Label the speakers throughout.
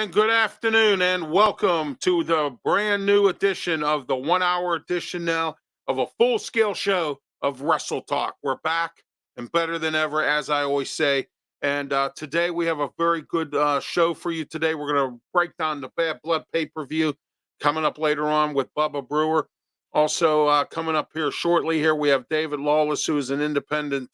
Speaker 1: And good afternoon, and welcome to the brand new edition of the 1 hour edition now of a full scale show of Wrestletalk. We're back and better than ever, as I always say. And today we have a very good show for you today. We're going to break down the Bad Blood pay-per-view coming up later on with Bubba Brewer. Also coming up here shortly here, we have David Lawless, who is an independent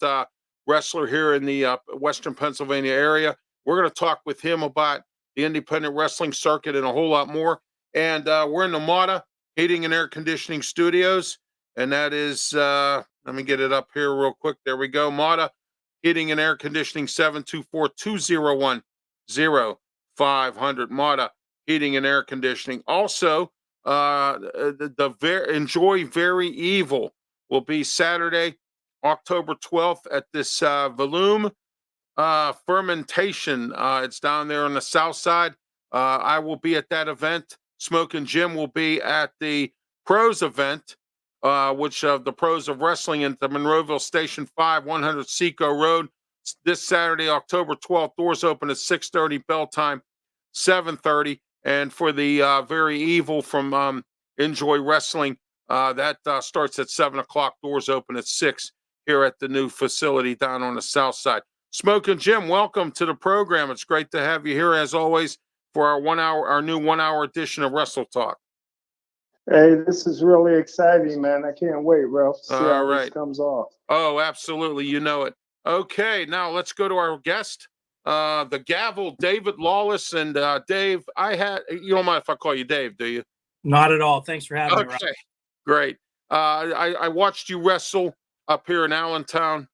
Speaker 1: wrestler here in the Western Pennsylvania area. We're going to talk with him about the independent wrestling circuit and a whole lot more. And we're in the Mata Heating and Air Conditioning Studios. And that is, let me get it up here real quick. There we go. Mata Heating and Air Conditioning, 724-201-0500. Mata Heating and Air Conditioning. Also, Enjoy Very Evil will be Saturday, October 12th at this Volume Fermentation. It's down there on the south side. I will be at that event. Smokin Jim will be at the Pros event, which of the Pros of Wrestling at the Monroeville Station 5, 100 Seco Road. This Saturday, October 12th. Doors open at 6:30. Bell time 7:30. And for the Very Evil from Enjoy Wrestling, that starts at 7 o'clock. Doors open at 6 here at the new facility down on the south side. Smokin Jim, welcome to the program. It's great to have you here as always for our new 1 hour edition of Wrestletalk.
Speaker 2: Hey, this is really exciting, man. I can't wait, Ralph, to see how this comes off.
Speaker 1: Oh, absolutely. You know it. Okay, now let's go to our guest, the gavel, David Lawless. And Dave, you don't mind if I call you Dave, do you?
Speaker 3: Not at all. Thanks for having me, Ralph.
Speaker 1: Okay, great. I watched you wrestle up here in Allentown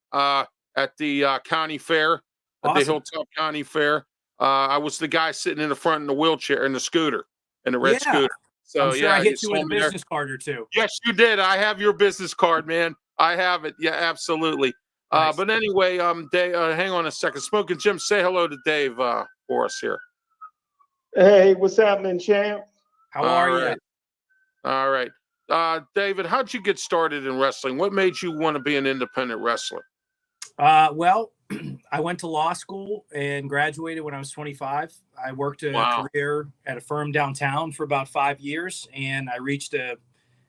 Speaker 1: at the county fair, at the Hilltop County Fair. I was the guy sitting in the front in the wheelchair, in the scooter, in the red scooter. So
Speaker 3: I'm sure I hit you with a business card or two.
Speaker 1: Yes, you did. I have your business card, man. I have it. Yeah, absolutely. Nice. But anyway, Dave, hang on a second. Smokin Jim, say hello to Dave for us here.
Speaker 2: Hey, what's happening, champ?
Speaker 3: How are you?
Speaker 1: All right. David, how'd you get started in wrestling? What made you want to be an independent wrestler?
Speaker 3: Well, I went to law school and graduated when I was 25. I worked a career at a firm downtown for about 5 years, and I reached a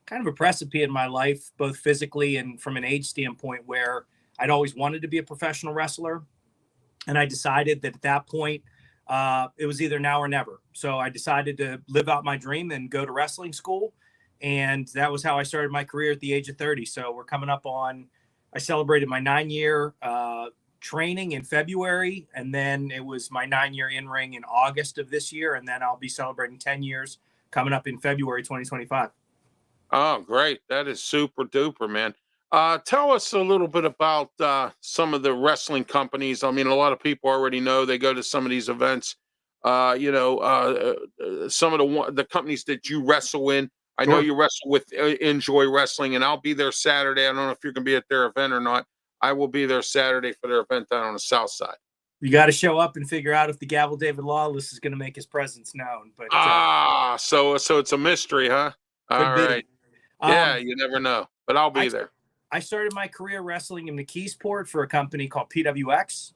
Speaker 3: kind of a precipice in my life, both physically and from an age standpoint, where I'd always wanted to be a professional wrestler. And I decided that at that point, it was either now or never. So I decided to live out my dream and go to wrestling school. And that was how I started my career at the age of 30. So we're coming up on, I celebrated my 9-year training in February, and then it was my 9-year in-ring in August of this year, and then I'll be celebrating 10 years coming up in February 2025.
Speaker 1: Oh, great. That is super duper, man. Tell us a little bit about some of the wrestling companies. I mean, a lot of people already know, they go to some of these events. Some of the companies that you wrestle in. I know you wrestle with Enjoy Wrestling, and I'll be there Saturday. I don't know if you're going to be at their event or not. I will be there Saturday for their event down on the south side.
Speaker 3: You got to show up and figure out if the gavel David Lawless is going to make his presence known. But
Speaker 1: so it's a mystery, huh? All right. Yeah, you never know, but I'll be there.
Speaker 3: I started my career wrestling in McKeesport for a company called PWX.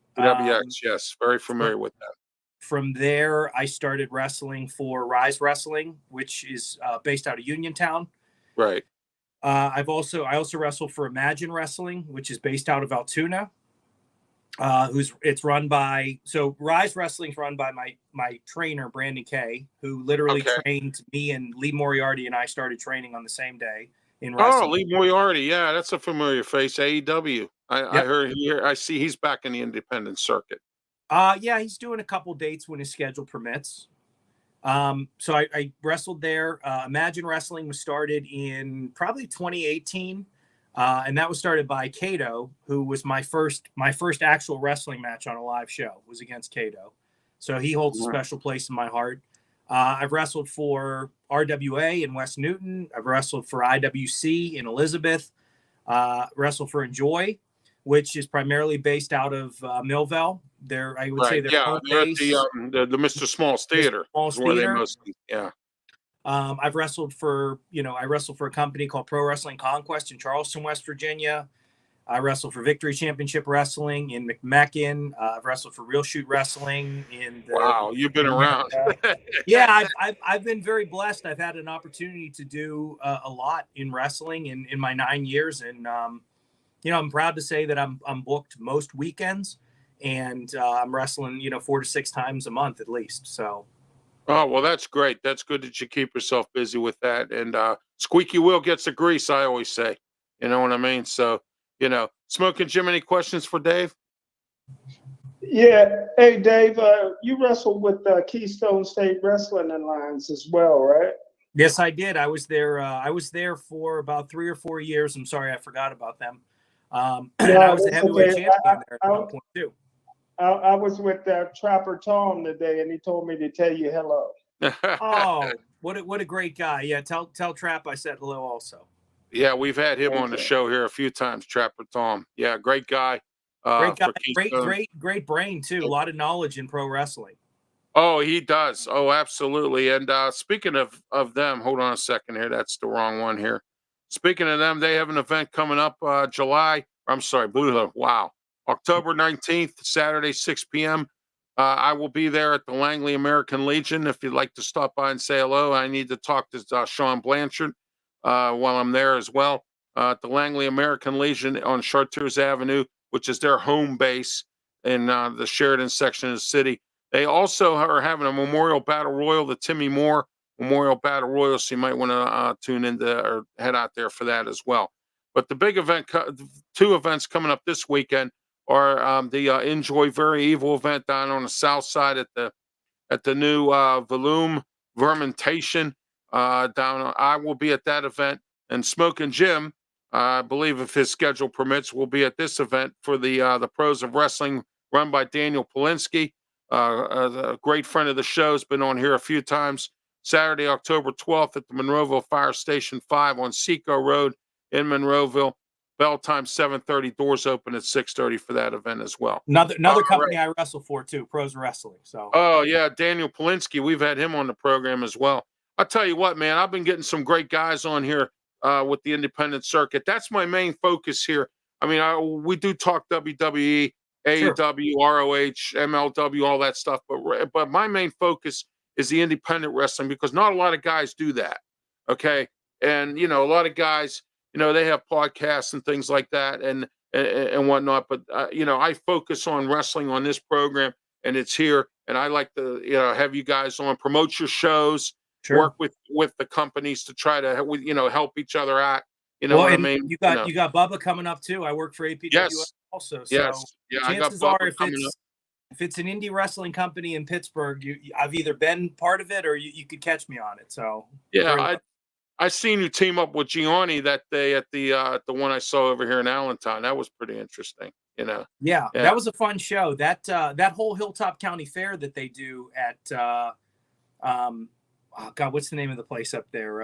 Speaker 1: Yes, very familiar with that.
Speaker 3: From there, I started wrestling for Rise Wrestling, which is based out of Uniontown.
Speaker 1: Right.
Speaker 3: I also wrestle for Imagine Wrestling, which is based out of Altoona. Rise Wrestling is run by my trainer Brandon Kay, who literally trained me, and Lee Moriarty and I started training on the same day in wrestling.
Speaker 1: Oh, Lee Moriarty, yeah, that's a familiar face. AEW. I heard here. I see he's back in the independent circuit.
Speaker 3: Yeah, he's doing a couple dates when his schedule permits. So I wrestled there. Imagine Wrestling was started in probably 2018. And that was started by Kato, who was my first actual wrestling match on a live show was against Kato. So he holds a special place in my heart. I've wrestled for RWA in West Newton. I've wrestled for IWC in Elizabeth. Wrestled for Enjoy, which is primarily based out of Millville. I would say
Speaker 1: they're at the Mr. Smalls Theater.
Speaker 3: I've wrestled for, a company called Pro Wrestling Conquest in Charleston, West Virginia. I wrestled for Victory Championship Wrestling in McMecken. I've wrestled for Real Shoot Wrestling in the.
Speaker 1: Wow, you've been around.
Speaker 3: Yeah, I've been very blessed. I've had an opportunity to do a lot in wrestling in my 9 years, and I'm proud to say that I'm booked most weekends, and I'm wrestling 4 to 6 times a month at least. So.
Speaker 1: Oh, well, that's great. That's good that you keep yourself busy with that. And squeaky wheel gets the grease, I always say. You know what I mean? So, Smokin' Jim, any questions for Dave?
Speaker 2: Yeah. Hey, Dave, you wrestled with Keystone State Wrestling Alliance as well, right?
Speaker 3: Yes, I did. I was there. I was there for about 3 or 4 years. I'm sorry, I forgot about them. And I was the heavyweight champion there at one point too.
Speaker 2: I was with Trapper Tom today, and he told me to tell you hello.
Speaker 3: Oh, what a great guy! Yeah, tell Trap I said hello also.
Speaker 1: Yeah, we've had him on the show here a few times, Trapper Tom. Yeah, great guy.
Speaker 3: Great guy, great brain too. A lot of knowledge in pro wrestling.
Speaker 1: Oh, he does. Oh, absolutely. And speaking of them, hold on a second here. That's the wrong one here. Speaking of them, they have an event coming up October 19th, Saturday, 6 p.m. I will be there at the Langley American Legion. If you'd like to stop by and say hello, I need to talk to Sean Blanchard while I'm there as well. At the Langley American Legion on Chartiers Avenue, which is their home base in the Sheridan section of the city. They also are having a Memorial Battle Royal, the Timmy Moore Memorial Battle Royal, so you might want to tune into or head out there for that as well. But the big event, 2 events coming up this weekend are the Enjoy Very Evil event down on the south side at the new Volume Vermentation down. I will be at that event, and Smokin' Jim, I believe if his schedule permits, will be at this event for the Pros of Wrestling run by Daniel Polinsky. A great friend of the show, has been on here a few times. Saturday, October 12th at the Monroeville Fire Station 5 on Seco Road in Monroeville. Bell time 7:30. Doors open at 6:30 for that event as well.
Speaker 3: Another company I wrestle for too, Pros Wrestling. So.
Speaker 1: Oh yeah, Daniel Polinsky. We've had him on the program as well. I'll tell you what, man. I've been getting some great guys on here with the independent circuit. That's my main focus here. I mean, we do talk WWE. AEW, ROH, MLW, all that stuff. But my main focus is the independent wrestling because not a lot of guys do that. Okay. And, a lot of guys, they have podcasts and things like that and whatnot. But, I focus on wrestling on this program and it's here. And I like to, have you guys on, promote your shows, work with the companies to try to, help each other out. You know what I mean?
Speaker 3: You got Bubba coming up too. I work for APWS.
Speaker 1: Yes.
Speaker 3: Also, so
Speaker 1: yeah,
Speaker 3: chances are if it's an indie wrestling company in Pittsburgh, I've either been part of it or you could catch me on it. So
Speaker 1: yeah, I seen you team up with Gianni that day at the one I saw over here in Allentown. That was pretty interesting.
Speaker 3: Yeah, that was a fun show. That whole Hilltop County Fair that they do at oh God, what's the name of the place up there?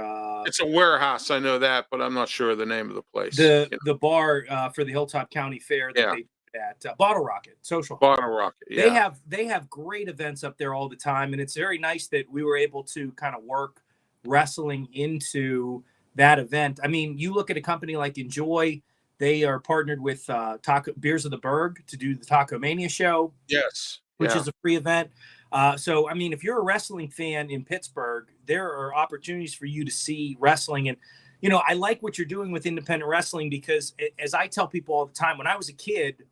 Speaker 1: It's a warehouse. I know that, but I'm not sure of the name of the place.
Speaker 3: The bar for the Hilltop County Fair that they did at Bottle Rocket Social.
Speaker 1: Bottle Rocket. Yeah.
Speaker 3: They have great events up there all the time, and it's very nice that we were able to kind of work wrestling into that event. I mean, you look at a company like Enjoy. They are partnered with Beers of the Berg to do the Taco Mania show.
Speaker 1: Yes.
Speaker 3: Which is a free event. So, I mean, if you're a wrestling fan in Pittsburgh, there are opportunities for you to see wrestling. And, I like what you're doing with independent wrestling because, as I tell people all the time, when I was a kid,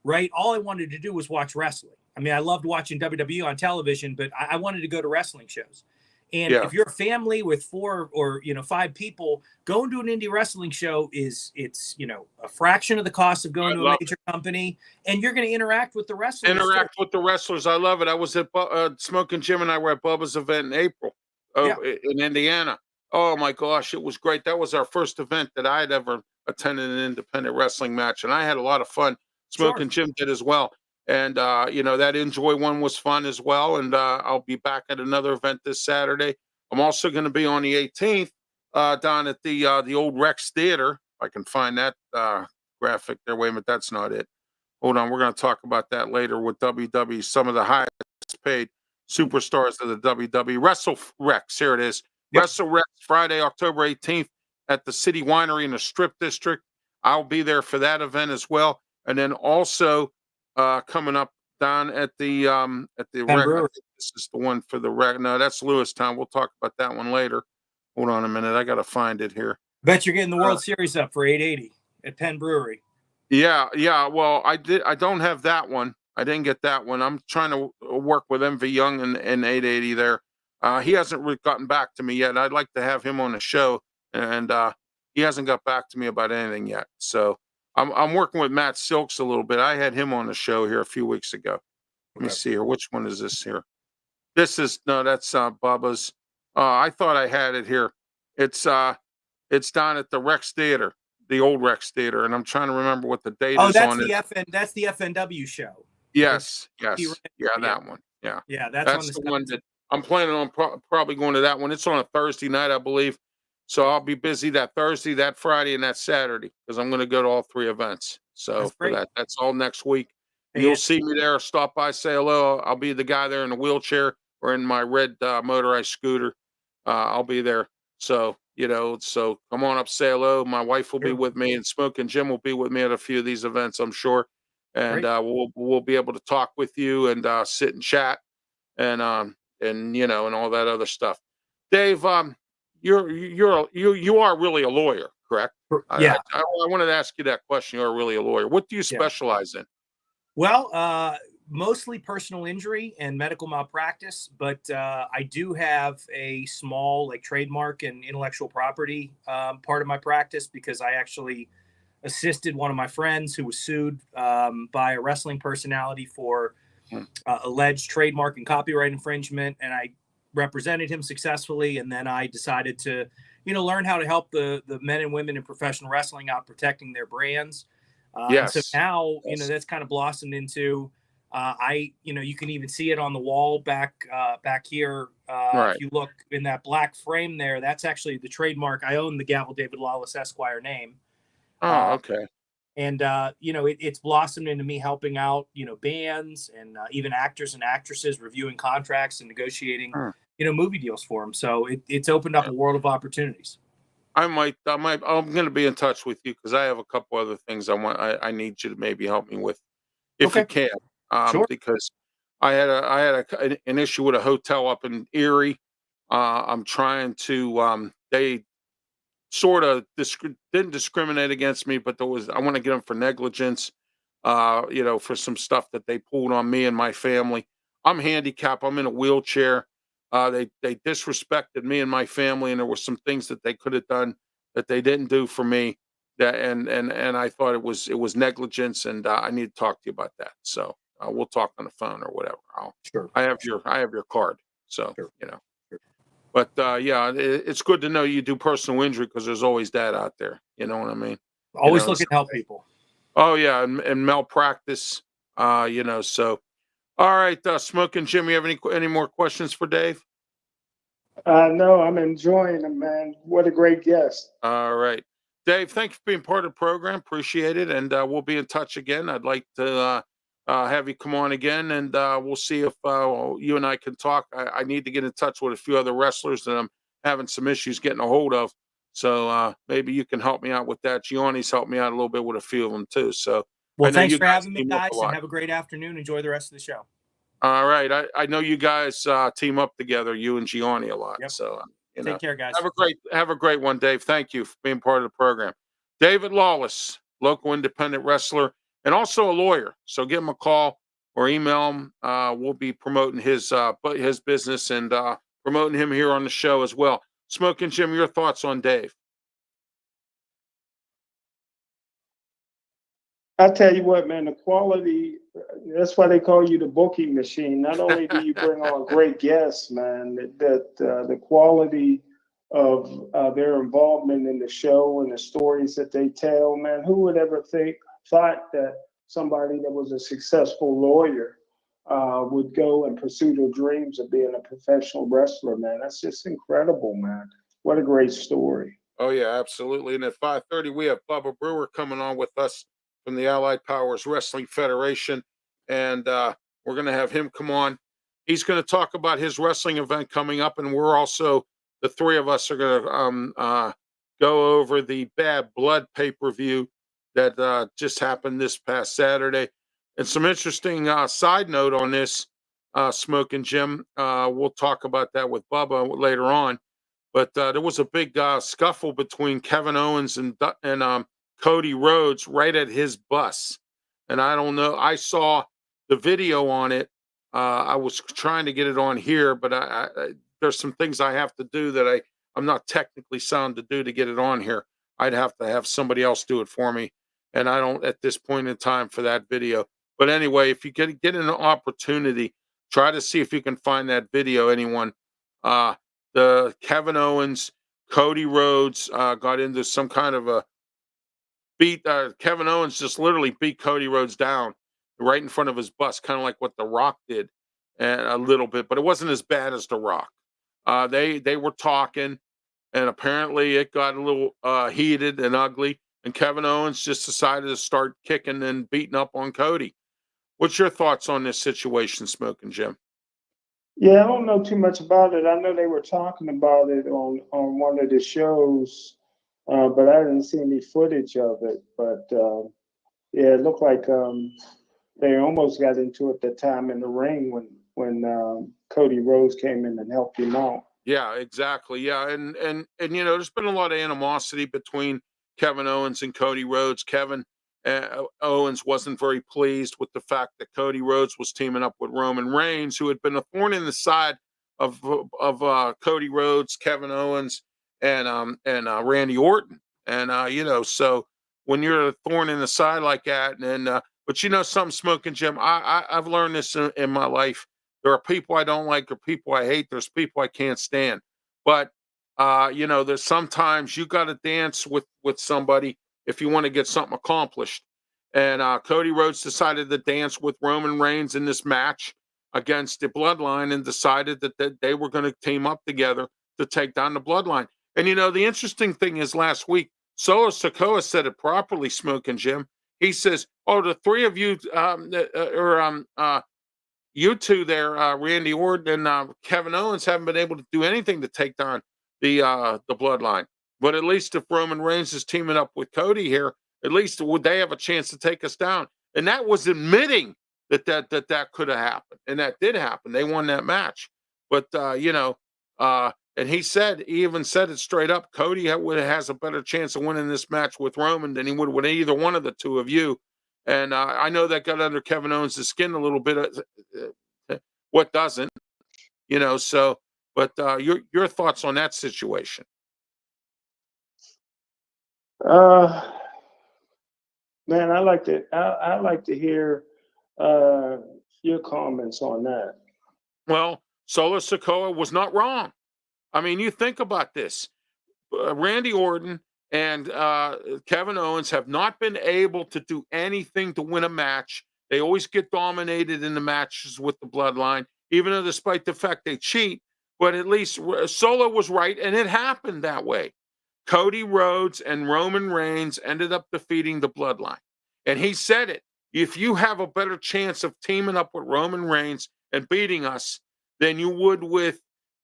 Speaker 3: right, all I wanted to do was watch wrestling. I mean, I loved watching WWE on television, but I wanted to go to wrestling shows. And if you're a family with 4 or 5 people, going to an indie wrestling show it's a fraction of the cost of going to a major company, and you're going to interact with the wrestlers.
Speaker 1: With the wrestlers, I love it. I was at Smokin' Jim and I were at Bubba's event in April in Indiana. Oh my gosh, it was great. That was our first event that I had ever attended an independent wrestling match, and I had a lot of fun. Smokin' Jim did as well. And, that Enjoy one was fun as well. And I'll be back at another event this Saturday. I'm also going to be on the 18th down at the old Rex Theater. If I can find that graphic there. Wait a minute, that's not it. Hold on, we're going to talk about that later with WWE. Some of the highest paid superstars of the WWE. Wrestle Rex, here it is. Yep. Wrestle Rex, Friday, October 18th at the City Winery in the Strip District. I'll be there for that event as well. And then also coming up down at the
Speaker 3: Penn
Speaker 1: rec. I
Speaker 3: Brewery.
Speaker 1: think this is the one for the rec. No, that's Lewistown. We'll talk about that one later. Hold on a minute. I got to find it here.
Speaker 3: Bet you're getting the World Series up for 880 at Penn Brewery.
Speaker 1: Yeah. Well, I don't have that one. I didn't get that one. I'm trying to work with MV Young and 880 there. He hasn't really gotten back to me yet. I'd like to have him on the show, and he hasn't got back to me about anything yet. So I'm working with Matt Silks a little bit. I had him on the show here a few weeks ago. Let me see here. Which one is this here? That's Bubba's. I thought I had it here. It's down at the Rex Theater, the old Rex Theater, and I'm trying to remember what the date is on it.
Speaker 3: That's the FNW show.
Speaker 1: Yes. Yeah, that one. Yeah.
Speaker 3: Yeah, that's
Speaker 1: the one that I'm planning on probably going to that one. It's on a Thursday night, I believe. So I'll be busy that Thursday, that Friday, and that Saturday because I'm going to go to all 3 events. So that's all next week. You'll see me there. Stop by, say hello. I'll be the guy there in the wheelchair or in my red motorized scooter. I'll be there. So, so come on up, say hello. My wife will be with me, and Smokin Jim will be with me at a few of these events, I'm sure. And we'll be able to talk with you and sit and chat and and all that other stuff. Dave, you are really a lawyer, correct?
Speaker 3: Yeah.
Speaker 1: I wanted to ask you that question. You are really a lawyer. What do you specialize in?
Speaker 3: Well, mostly personal injury and medical malpractice, but I do have a small like trademark and intellectual property part of my practice because I actually assisted one of my friends who was sued by a wrestling personality for alleged trademark and copyright infringement, and I represented him successfully. And then I decided to, learn how to help the men and women in professional wrestling out protecting their brands.
Speaker 1: Yes.
Speaker 3: And so now, that's kind of blossomed into, you can even see it on the wall back here. If you look in that black frame there, that's actually the trademark. I own the Gavel David Lawless Esquire name.
Speaker 1: Oh, okay.
Speaker 3: And, it's blossomed into me helping out, bands and even actors and actresses reviewing contracts and negotiating, movie deals for them. So it's opened up a world of opportunities.
Speaker 1: I'm going to be in touch with you because I have a couple other things I need you to maybe help me with if you can.
Speaker 3: Sure.
Speaker 1: Because I had an issue with a hotel up in Erie. I'm trying to, they sort of didn't discriminate against me, but I want to get them for negligence, for some stuff that they pulled on me and my family. I'm handicapped. I'm in a wheelchair. They disrespected me and my family, and there were some things that they could have done that they didn't do for me. That and I thought it was negligence, and I need to talk to you about that. So we'll talk on the phone or whatever. I have your card. So But it's good to know you do personal injury because there's always that out there. You know what I mean?
Speaker 3: Always looking to help people.
Speaker 1: Oh yeah, and malpractice. So all right, Smokin Jim, you have any more questions for Dave?
Speaker 2: No, I'm enjoying it, man. What a great guest.
Speaker 1: All right, Dave, thanks for being part of the program. Appreciate it, and we'll be in touch again. I'd like to have you come on again, and we'll see if you and I can talk. I need to get in touch with a few other wrestlers that I'm having some issues getting a hold of. So maybe you can help me out with that. Gianni's helped me out a little bit with a few of them too. So
Speaker 3: well, thanks for having me, guys, and have a great afternoon. Enjoy the rest of the show.
Speaker 1: All right, I know you guys team up together, you and Gianni, a lot. Yep. So
Speaker 3: take care, guys.
Speaker 1: Have a great one, Dave. Thank you for being part of the program. David Lawless, local independent wrestler, and also a lawyer. So give him a call or email him. We'll be promoting his business and promoting him here on the show as well. Smokin Jim, your thoughts on Dave?
Speaker 2: I tell you what, man, the quality, that's why they call you the booking machine. Not only do you bring on great guests, man, that the quality of their involvement in the show and the stories that they tell, man, who would ever thought that somebody that was a successful lawyer would go and pursue their dreams of being a professional wrestler, man? That's just incredible, man. What a great story.
Speaker 1: Oh, yeah, absolutely. And at 5:30, we have Bubba Brewer coming on with us from the Allied Powers Wrestling Federation. And we're going to have him come on. He's going to talk about his wrestling event coming up. And we're also, the 3 of us are going to go over the Bad Blood pay-per-view that just happened this past Saturday. And some interesting side note on this, Smoke and Jim. We'll talk about that with Bubba later on. But there was a big scuffle between Kevin Owens and Cody Rhodes right at his bus. And I don't know. I saw the video on it. I was trying to get it on here, but there's some things I have to do that I'm not technically sound to do to get it on here. I'd have to have somebody else do it for me, and I don't at this point in time for that video. But anyway, if you get an opportunity, try to see if you can find that video. Anyone, the Kevin Owens, Cody Rhodes got into some kind of a beat. Kevin Owens just literally beat Cody Rhodes down right in front of his bus, kind of like what The Rock did, and a little bit, but it wasn't as bad as The Rock. They were talking, and apparently it got a little heated and ugly. And Kevin Owens just decided to start kicking and beating up on Cody. What's your thoughts on this situation, Smokin' Jim?
Speaker 2: Yeah, I don't know too much about it. I know they were talking about it on one of the shows, but I didn't see any footage of it. But yeah, it looked like they almost got into it the time in the ring when Cody Rhodes came in and helped him out.
Speaker 1: Yeah, exactly. Yeah, and there's been a lot of animosity between Kevin Owens and Cody Rhodes. Kevin Owens wasn't very pleased with the fact that Cody Rhodes was teaming up with Roman Reigns, who had been a thorn in the side of Cody Rhodes, Kevin Owens, and Randy Orton. And so when you're a thorn in the side like that, and but something, Smoking Jim, I've learned this in my life. There are people I don't like, or people I hate. There's people I can't stand. But there's sometimes you got to dance with somebody if you want to get something accomplished. And Cody Rhodes decided to dance with Roman Reigns in this match against the Bloodline, and decided that they were going to team up together to take down the Bloodline. And the interesting thing is, last week, Solo Sikoa said it properly, Smoking Jim. He says, "Oh, the three of you, you two there, Randy Orton and Kevin Owens, haven't been able to do anything to take down the Bloodline. But at least if Roman Reigns is teaming up with Cody here, at least would they have a chance to take us down?" And that was admitting that could have happened, and that did happen. They won that match, but and he even said it straight up. Cody has a better chance of winning this match with Roman than he would with either one of the two of you. And I know that got under Kevin Owens' skin a little bit. What doesn't, So, but your thoughts on that situation?
Speaker 2: Man, I like to hear your comments on that.
Speaker 1: Well, Solo Sikoa was not wrong. I mean, you think about this. Randy Orton and Kevin Owens have not been able to do anything to win a match. They always get dominated in the matches with the Bloodline, even though despite the fact they cheat. But at least Solo was right, and it happened that way. Cody Rhodes and Roman Reigns ended up defeating the Bloodline. And he said it. If you have a better chance of teaming up with Roman Reigns and beating us than you would with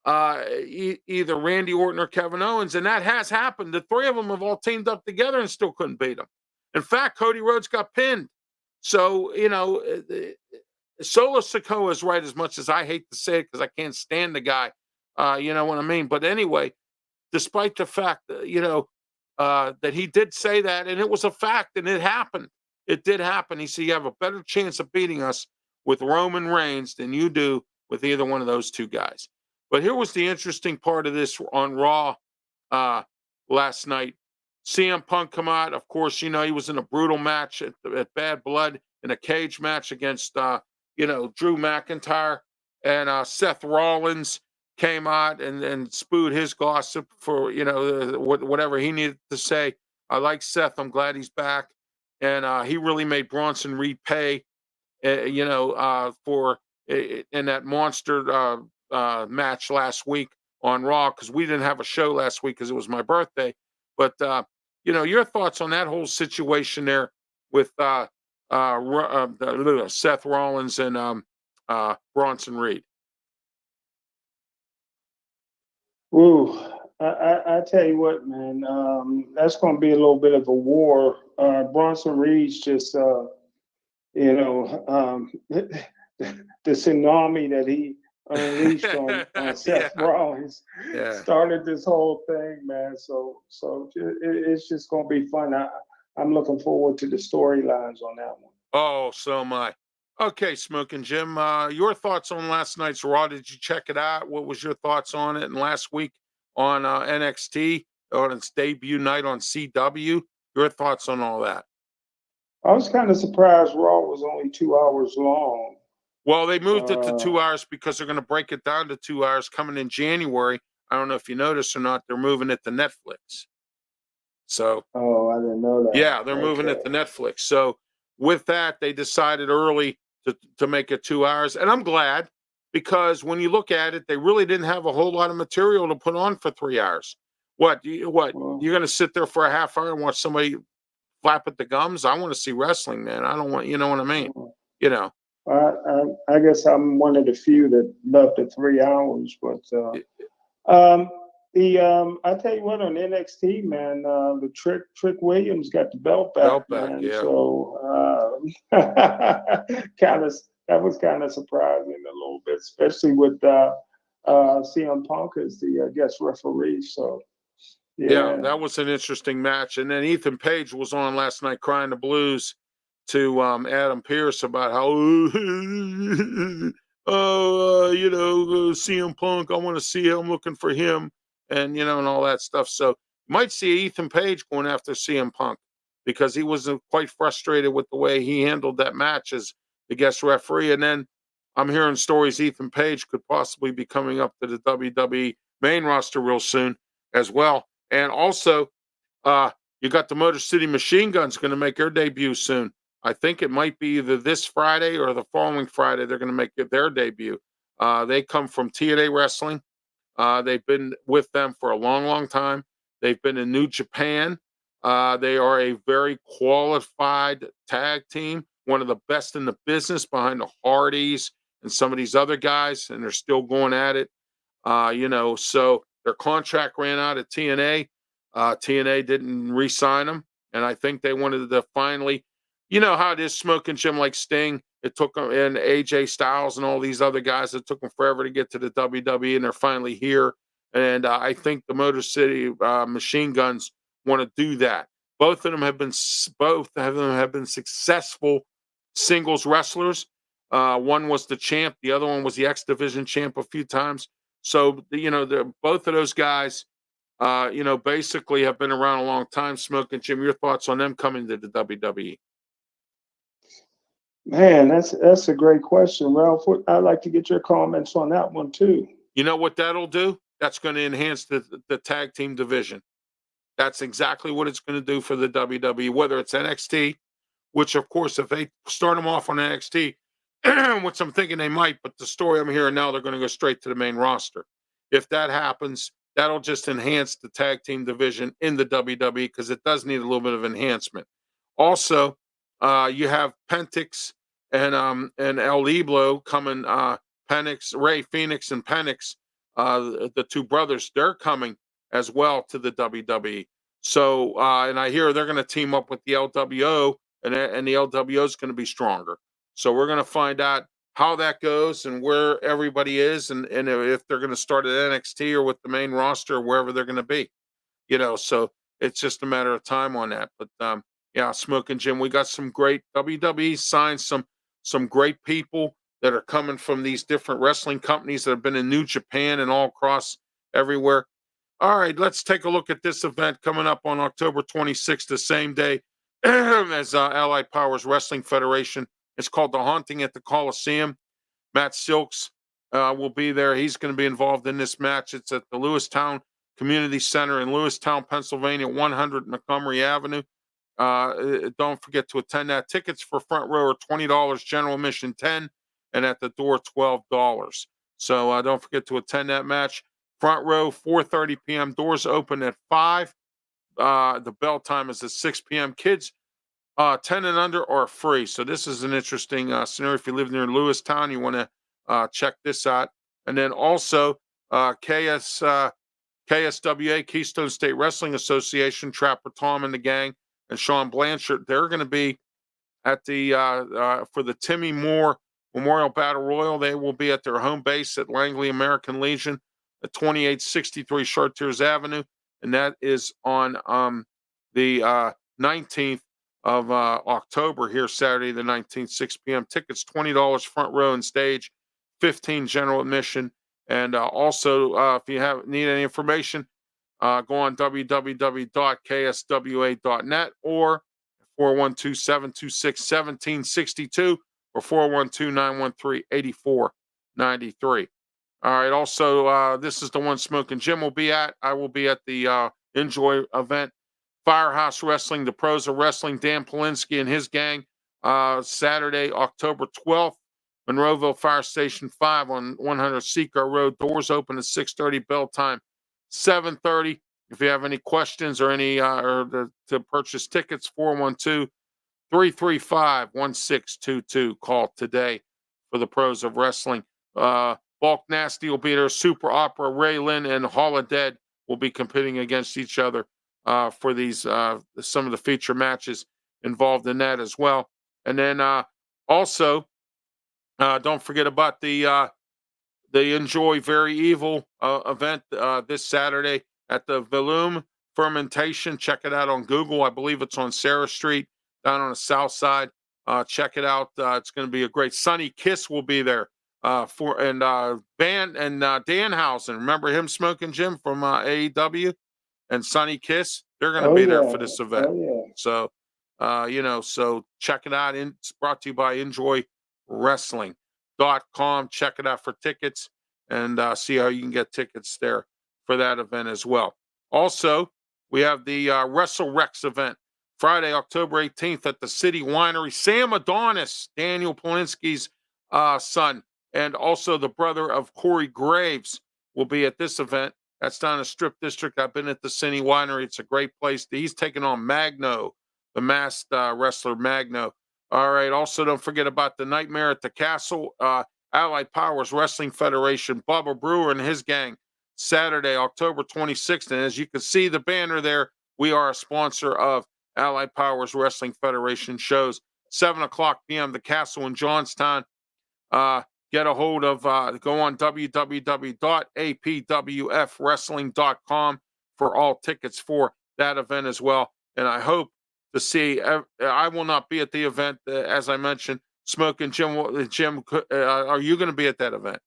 Speaker 1: either Randy Orton or Kevin Owens, and that has happened. The three of them have all teamed up together and still couldn't beat him. In fact, Cody Rhodes got pinned. So, Solo Sikoa is right, as much as I hate to say it because I can't stand the guy. You know what I mean? But anyway, despite the fact that, that he did say that, and it was a fact, and it happened. It did happen. He said, you have a better chance of beating us with Roman Reigns than you do with either one of those two guys. But here was the interesting part of this on Raw last night. CM Punk come out. Of course, he was in a brutal match at Bad Blood in a cage match against, Drew McIntyre. And Seth Rollins came out and spewed his gossip for, whatever he needed to say. I like Seth. I'm glad he's back. And he really made Bronson Reed pay, for in that monster match last week on Raw, because we didn't have a show last week because it was my birthday. But your thoughts on that whole situation there with Seth Rollins and Bronson Reed?
Speaker 2: Ooh, I tell you what, man, that's going to be a little bit of a war. Bronson Reed's just, you know, the tsunami that he unleashed on
Speaker 1: Yeah,
Speaker 2: Seth Rollins
Speaker 1: yeah.
Speaker 2: started this whole thing, man. It's just going to be fun. I'm looking forward to the storylines on that one.
Speaker 1: Oh, so am I. Okay, Smoking Jim, your thoughts on last night's Raw? Did you check it out? What was your thoughts on it? And last week on NXT on its debut night on CW, your thoughts on all that?
Speaker 2: I was kind of surprised Raw was only 2 hours long.
Speaker 1: Well, they moved it to
Speaker 2: Uh,
Speaker 1: 2 hours because they're going to break it down to 2 hours coming in January. I don't know if you noticed or not. They're moving it to Netflix. So
Speaker 2: oh, I didn't know that.
Speaker 1: yeah, they're moving it
Speaker 2: Okay.
Speaker 1: to Netflix. So with that, they decided early to make it 2 hours, and I'm glad because when you look at it, they really didn't have a whole lot of material to put on for 3 hours. What
Speaker 2: Well,
Speaker 1: you're going to sit there for a half hour and watch somebody flap at the gums? I want to see wrestling, man. I don't want, you know what I mean?
Speaker 2: well,
Speaker 1: You know,
Speaker 2: I guess I'm one of the few that love the 3 hours, but
Speaker 1: y-
Speaker 2: um, I tell you what, on NXT, man, the Trick Williams got the belt back,
Speaker 1: belt back,
Speaker 2: man.
Speaker 1: yeah.
Speaker 2: So kind of that was kind of surprising a little bit, especially with CM Punk as the guest referee. So
Speaker 1: Yeah,
Speaker 2: yeah,
Speaker 1: that was an interesting match. And then Ethan Page was on last night crying the blues to Adam Pearce about how, CM Punk, I want to see him, looking for him, and, and all that stuff. So you might see Ethan Page going after CM Punk because he was quite frustrated with the way he handled that match as the guest referee. And then I'm hearing stories Ethan Page could possibly be coming up to the WWE main roster real soon as well. And also, you got the Motor City Machine Guns going to make their debut soon. I think it might be either this Friday or the following Friday. They're going to make their debut. They come from TNA Wrestling. They've been with them for a long, long time. They've been in New Japan. They are a very qualified tag team, one of the best in the business behind the Hardys and some of these other guys, and they're still going at it. So their contract ran out at TNA. TNA didn't re-sign them, and I think they wanted to finally, you know how it is, Smoking Jim like Sting. It took them and AJ Styles and all these other guys. It took them forever to get to the WWE, and they're finally here. And I think the Motor City Machine Guns want to do that. Both of them have been successful singles wrestlers. One was the champ, the other one was the X Division champ a few times. So both of those guys, basically have been around a long time. Smoking Jim, your thoughts on them coming to the WWE?
Speaker 2: man, that's a great question, Ralph. I'd like to get your comments on that one too.
Speaker 1: You know what that'll do? That's going to enhance the tag team division. That's exactly what it's going to do for the WWE, whether it's NXT, which of course, if they start them off on NXT, which I'm thinking they might, but the story I'm hearing now, they're going to go straight to the main roster. If that happens, that'll just enhance the tag team division in the WWE because it does need a little bit of enhancement. Also, you have Pentix and El Liblo coming. Penix, Ray Phoenix, and Penix, the two brothers, they're coming as well to the WWE. So, and I hear they're going to team up with the LWO, and the LWO is going to be stronger. So we're going to find out how that goes and where everybody is, and if they're going to start at NXT or with the main roster or wherever they're going to be. So it's just a matter of time on that. But yeah, Smoking Jim, we got some great WWE signed some great people that are coming from these different wrestling companies that have been in New Japan and all across everywhere. All right, let's take a look at this event coming up on October 26th, the same day as Allied Powers Wrestling Federation. It's called The Haunting at the Coliseum. Matt Silks will be there. He's going to be involved in this match. It's at the Lewistown Community Center in Lewistown, Pennsylvania, 100 Montgomery Avenue. Don't forget to attend that. Tickets for front row are $20, general admission $10, and at the door $12. So don't forget to attend that match. Front row, 4:30 p.m. Doors open at 5. The bell time is at 6 p.m. Kids 10 and under are free. So this is an interesting scenario. If you live near Lewistown, you want to check this out. And then also KS KSWA, Keystone State Wrestling Association, Trapper Tom and the gang, and Sean Blanchard. They're going to be at the for the Timmy Moore Memorial Battle Royal. They will be at their home base at Langley American Legion at 2863 Chartiers Avenue, and that is on the 19th of October here, Saturday the 19th, 6 p.m. Tickets $20 front row and stage, 15 general admission. And also, if you need any information, go on www.kswa.net or 412-726-1762 or 412-913-8493. All right. Also, this is the one Smokin' Jim will be at. I will be at the Enjoy event. Firehouse Wrestling, the pros of wrestling, Dan Polinsky and his gang, Saturday, October 12th, Monroeville Fire Station 5 on 100 Seacar Road. Doors open at 6:30, bell time 7:30. If you have any questions or any to purchase tickets, 412-335-1622. Call today for the pros of wrestling. Bulk Nasty will be there. Super Opera, Ray Lynn, and Hall of Dead will be competing against each other for these some of the feature matches involved in that as well. And then also, don't forget about the Enjoy Very Evil event this Saturday at the Volume Fermentation. Check it out on Google. I believe it's on Sarah Street down on the south side. Check it out. It's going to be a great. Sonny Kiss will be there Van and Danhausen. Remember him, Smokin' Jim from AEW, and Sonny Kiss. They're going to be there for this event. So, so check it out. It's brought to you by EnjoyWrestling.com. Check it out for tickets and see how you can get tickets there for that event as well. Also, we have the Wrestle Rex event Friday, October 18th at the City Winery. Sam Adonis, Daniel Polinsky's son, and also the brother of Corey Graves will be at this event. That's down in the Strip District. I've been at the City Winery. It's a great place. He's taking on Magno, the masked wrestler Magno. All right. Also, don't forget about the Nightmare at the Castle. Allied Powers Wrestling Federation, Bubba Brewer and his gang, Saturday, October 26th. And as you can see the banner there, we are a sponsor of Allied Powers Wrestling Federation shows. 7:00 p.m. The Castle in Johnstown. Get a hold of, go on www.apwfwrestling.com for all tickets for that event as well. And I hope to see, I will not be at the event, as I mentioned. Smokin' Jim, are you going to be at that event?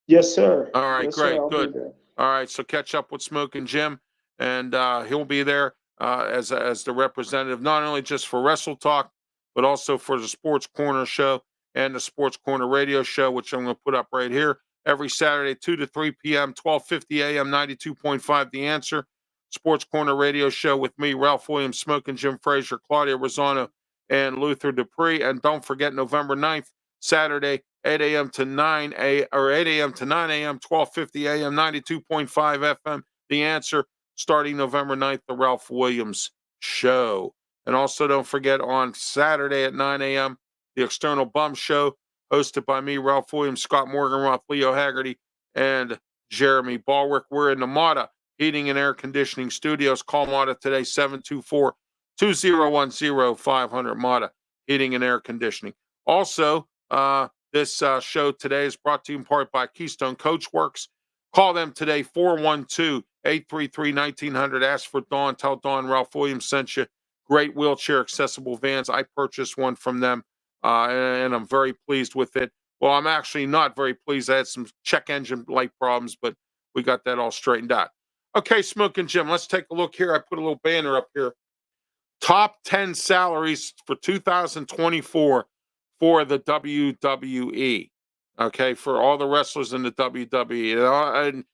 Speaker 2: Yes, sir.
Speaker 1: All right,
Speaker 2: yes,
Speaker 1: great,
Speaker 2: sir,
Speaker 1: good. All right, so catch up with Smokin' Jim, and he'll be there as the representative, not only just for Wrestletalk, but also for the Sports Corner show and the Sports Corner radio show, which I'm going to put up right here every Saturday, 2 to 3 p.m., 1250 a.m., 92.5 The Answer. Sports Corner radio show with me, Ralph Williams, Smokin' Jim Frazier, Claudia Rosano, and Luther Dupree. And don't forget November 9th, Saturday, 8 a.m. to 9 a.m., 1250 a.m., 92.5 FM, The Answer, starting November 9th, the Ralph Williams show. And also don't forget on Saturday at 9 a.m., the External Bum Show, hosted by me, Ralph Williams, Scott Morganroth, Leo Haggerty, and Jeremy Balwick. We're in the Mata Heating and Air Conditioning Studios. Call Mata today, 724-2010-500 Mata Heating and Air Conditioning. Also, this show today is brought to you in part by Keystone Coachworks. Call them today, 412-833-1900. Ask for Dawn. Tell Dawn Ralph Williams sent you. Great wheelchair accessible vans. I purchased one from them, and I'm very pleased with it. Well, I'm actually not very pleased. I had some check engine light problems, but we got that all straightened out. Okay, Smokin' Jim, let's take a look here. I put a little banner up here. Top 10 salaries for 2024 for the WWE. Okay, for all the wrestlers in the WWE. And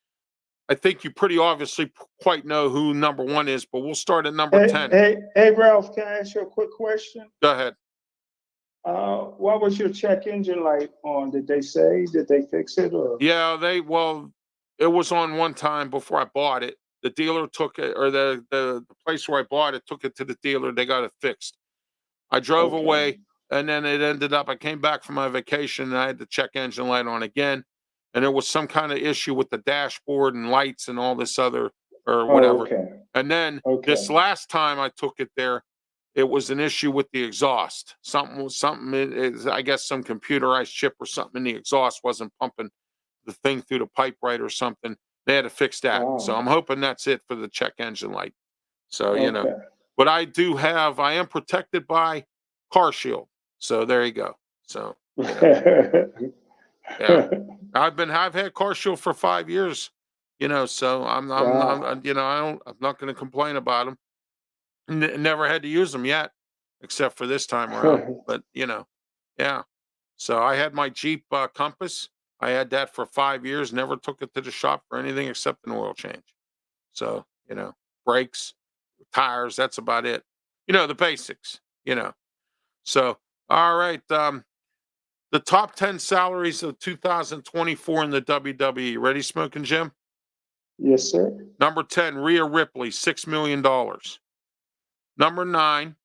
Speaker 1: I think you pretty obviously quite know who number one is, but we'll start at number 10.
Speaker 2: Hey, Ralph, can I ask you a quick question?
Speaker 1: Go ahead.
Speaker 2: What was your check engine light on? Did they say? Did they fix it? Or?
Speaker 1: Yeah, it was on one time before I bought it. The dealer took it, or the place where I bought it took it to the dealer. They got it fixed. I drove away, and then it ended up, I came back from my vacation, and I had the check engine light on again. and there was some kind of issue with the dashboard and lights and all this other or
Speaker 2: Oh,
Speaker 1: whatever.
Speaker 2: okay.
Speaker 1: And then
Speaker 2: Okay.
Speaker 1: this last time I took it there, it was an issue with the exhaust. I guess some computerized chip or something in the exhaust wasn't pumping the thing through the pipe right or something. They had to fix that. So
Speaker 2: Wow.
Speaker 1: I'm hoping that's it for the check engine light. So,
Speaker 2: Okay.
Speaker 1: but I am protected by Car Shield. So there you go. So, yeah, I've had Car Shield for 5 years, so I'm
Speaker 2: Wow.
Speaker 1: I'm not going to complain about them. Never had to use them yet, except for this time around. But yeah. So I had my Jeep Compass. I had that for 5 years. Never took it to the shop for anything except an oil change. So brakes, tires. That's about it. The basics. So all right. The top 10 salaries of 2024 in the WWE. Ready, Smoking Jim?
Speaker 2: Yes, sir.
Speaker 1: Number 10, Rhea Ripley, $6 million. Number 9.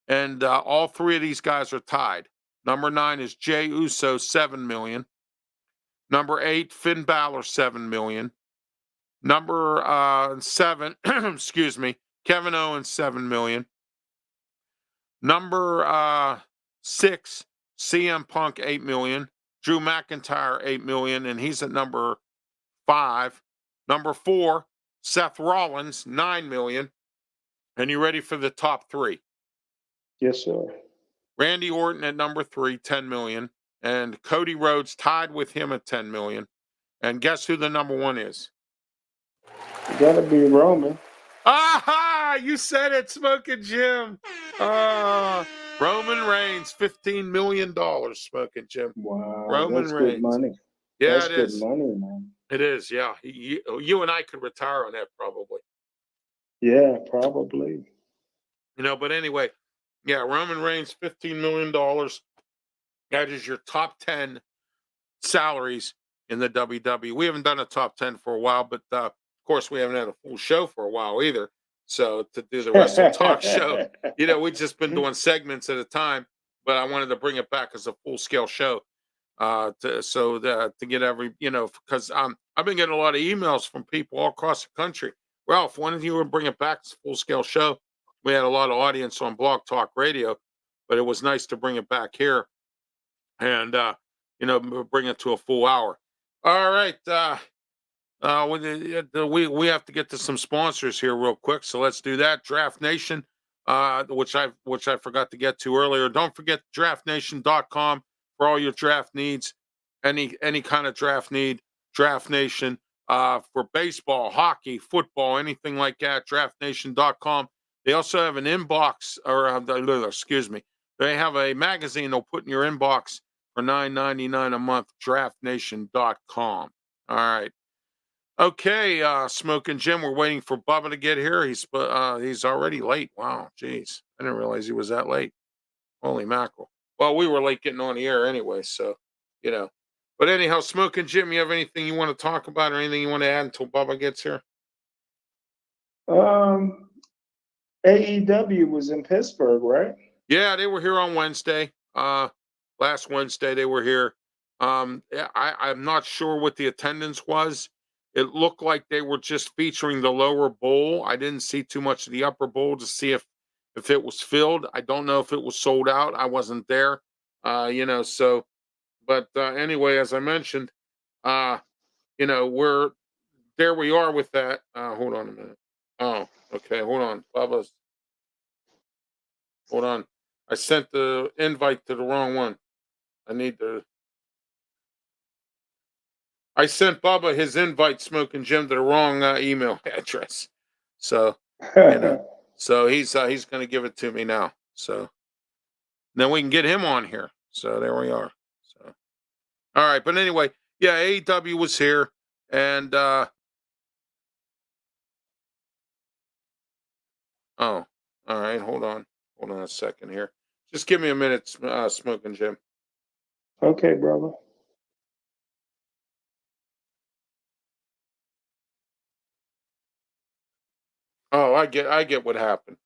Speaker 1: And all three of these guys are tied. Number 9 is Jey Uso, $7 million. Number 8, Finn Balor, $7 million. Number 7, excuse me, Kevin Owens, $7 million. Number 6, CM Punk, $8 million. Drew McIntyre, $8 million, and he's at number 5. Number 4, Seth Rollins, $9 million. And you ready for the top 3?
Speaker 2: Yes, sir.
Speaker 1: Randy Orton at number 3, $10 million. And Cody Rhodes tied with him at $10 million. And guess who the number 1 is?
Speaker 2: Gotta be Roman.
Speaker 1: Aha! You said it, Smoking Jim. Roman Reigns, $15 million, Smoking Jim.
Speaker 2: Wow,
Speaker 1: Roman
Speaker 2: that's
Speaker 1: Reigns.
Speaker 2: good money.
Speaker 1: Yeah,
Speaker 2: That's
Speaker 1: it
Speaker 2: good
Speaker 1: is.
Speaker 2: money, man.
Speaker 1: It is, yeah. You and I could retire on that probably.
Speaker 2: Yeah, probably.
Speaker 1: But anyway, yeah, Roman Reigns, $15 million. That is your top 10 salaries in the WWE. We haven't done a top 10 for a while, but of course, we haven't had a full show for a while either. So to do the Wrestletalk show, we've just been doing segments at a time, but I wanted to bring it back as a full scale show to get every, because I've been getting a lot of emails from people all across the country. Ralph, when did you bring it back as a full scale show? We had a lot of audience on Blog Talk Radio, but it was nice to bring it back here and bring it to a full hour. All right, we have to get to some sponsors here real quick, so let's do that. Draft Nation, which I forgot to get to earlier. Don't forget draftnation.com for all your draft needs. Any kind of draft need, Draft Nation. For baseball, hockey, football, anything like that, draftnation.com. They also have an inbox, or excuse me, they have a magazine they'll put in your inbox for $9.99 a month, draftnation.com. All right. Okay, Smoking Jim, we're waiting for Bubba to get here. He's already late. Wow, geez. I didn't realize he was that late. Holy mackerel. Well, we were late getting on the air anyway, so, But anyhow, Smoking Jim, you have anything you want to talk about or anything you want to add until Bubba gets here?
Speaker 2: AEW was in Pittsburgh, right?
Speaker 1: Yeah, they were here on Wednesday. Last Wednesday they were here. I'm not sure what the attendance was. It looked like they were just featuring the lower bowl. I didn't see too much of the upper bowl to see if it was filled. I don't know if it was sold out. I wasn't there. So but anyway, as I mentioned, we're there we are with that. Hold on a minute. Oh, okay, hold on. Bubba's hold on. I sent the invite to the wrong one. I sent Bubba his invite, Smoking Jim, to the wrong email address. So, so he's going to give it to me now. So then we can get him on here. So there we are. So, all right. But anyway, yeah, AEW was here and, oh, all right. Hold on a second here. Just give me a minute, Smoking Jim.
Speaker 2: Okay, brother.
Speaker 1: Oh, I get what happened.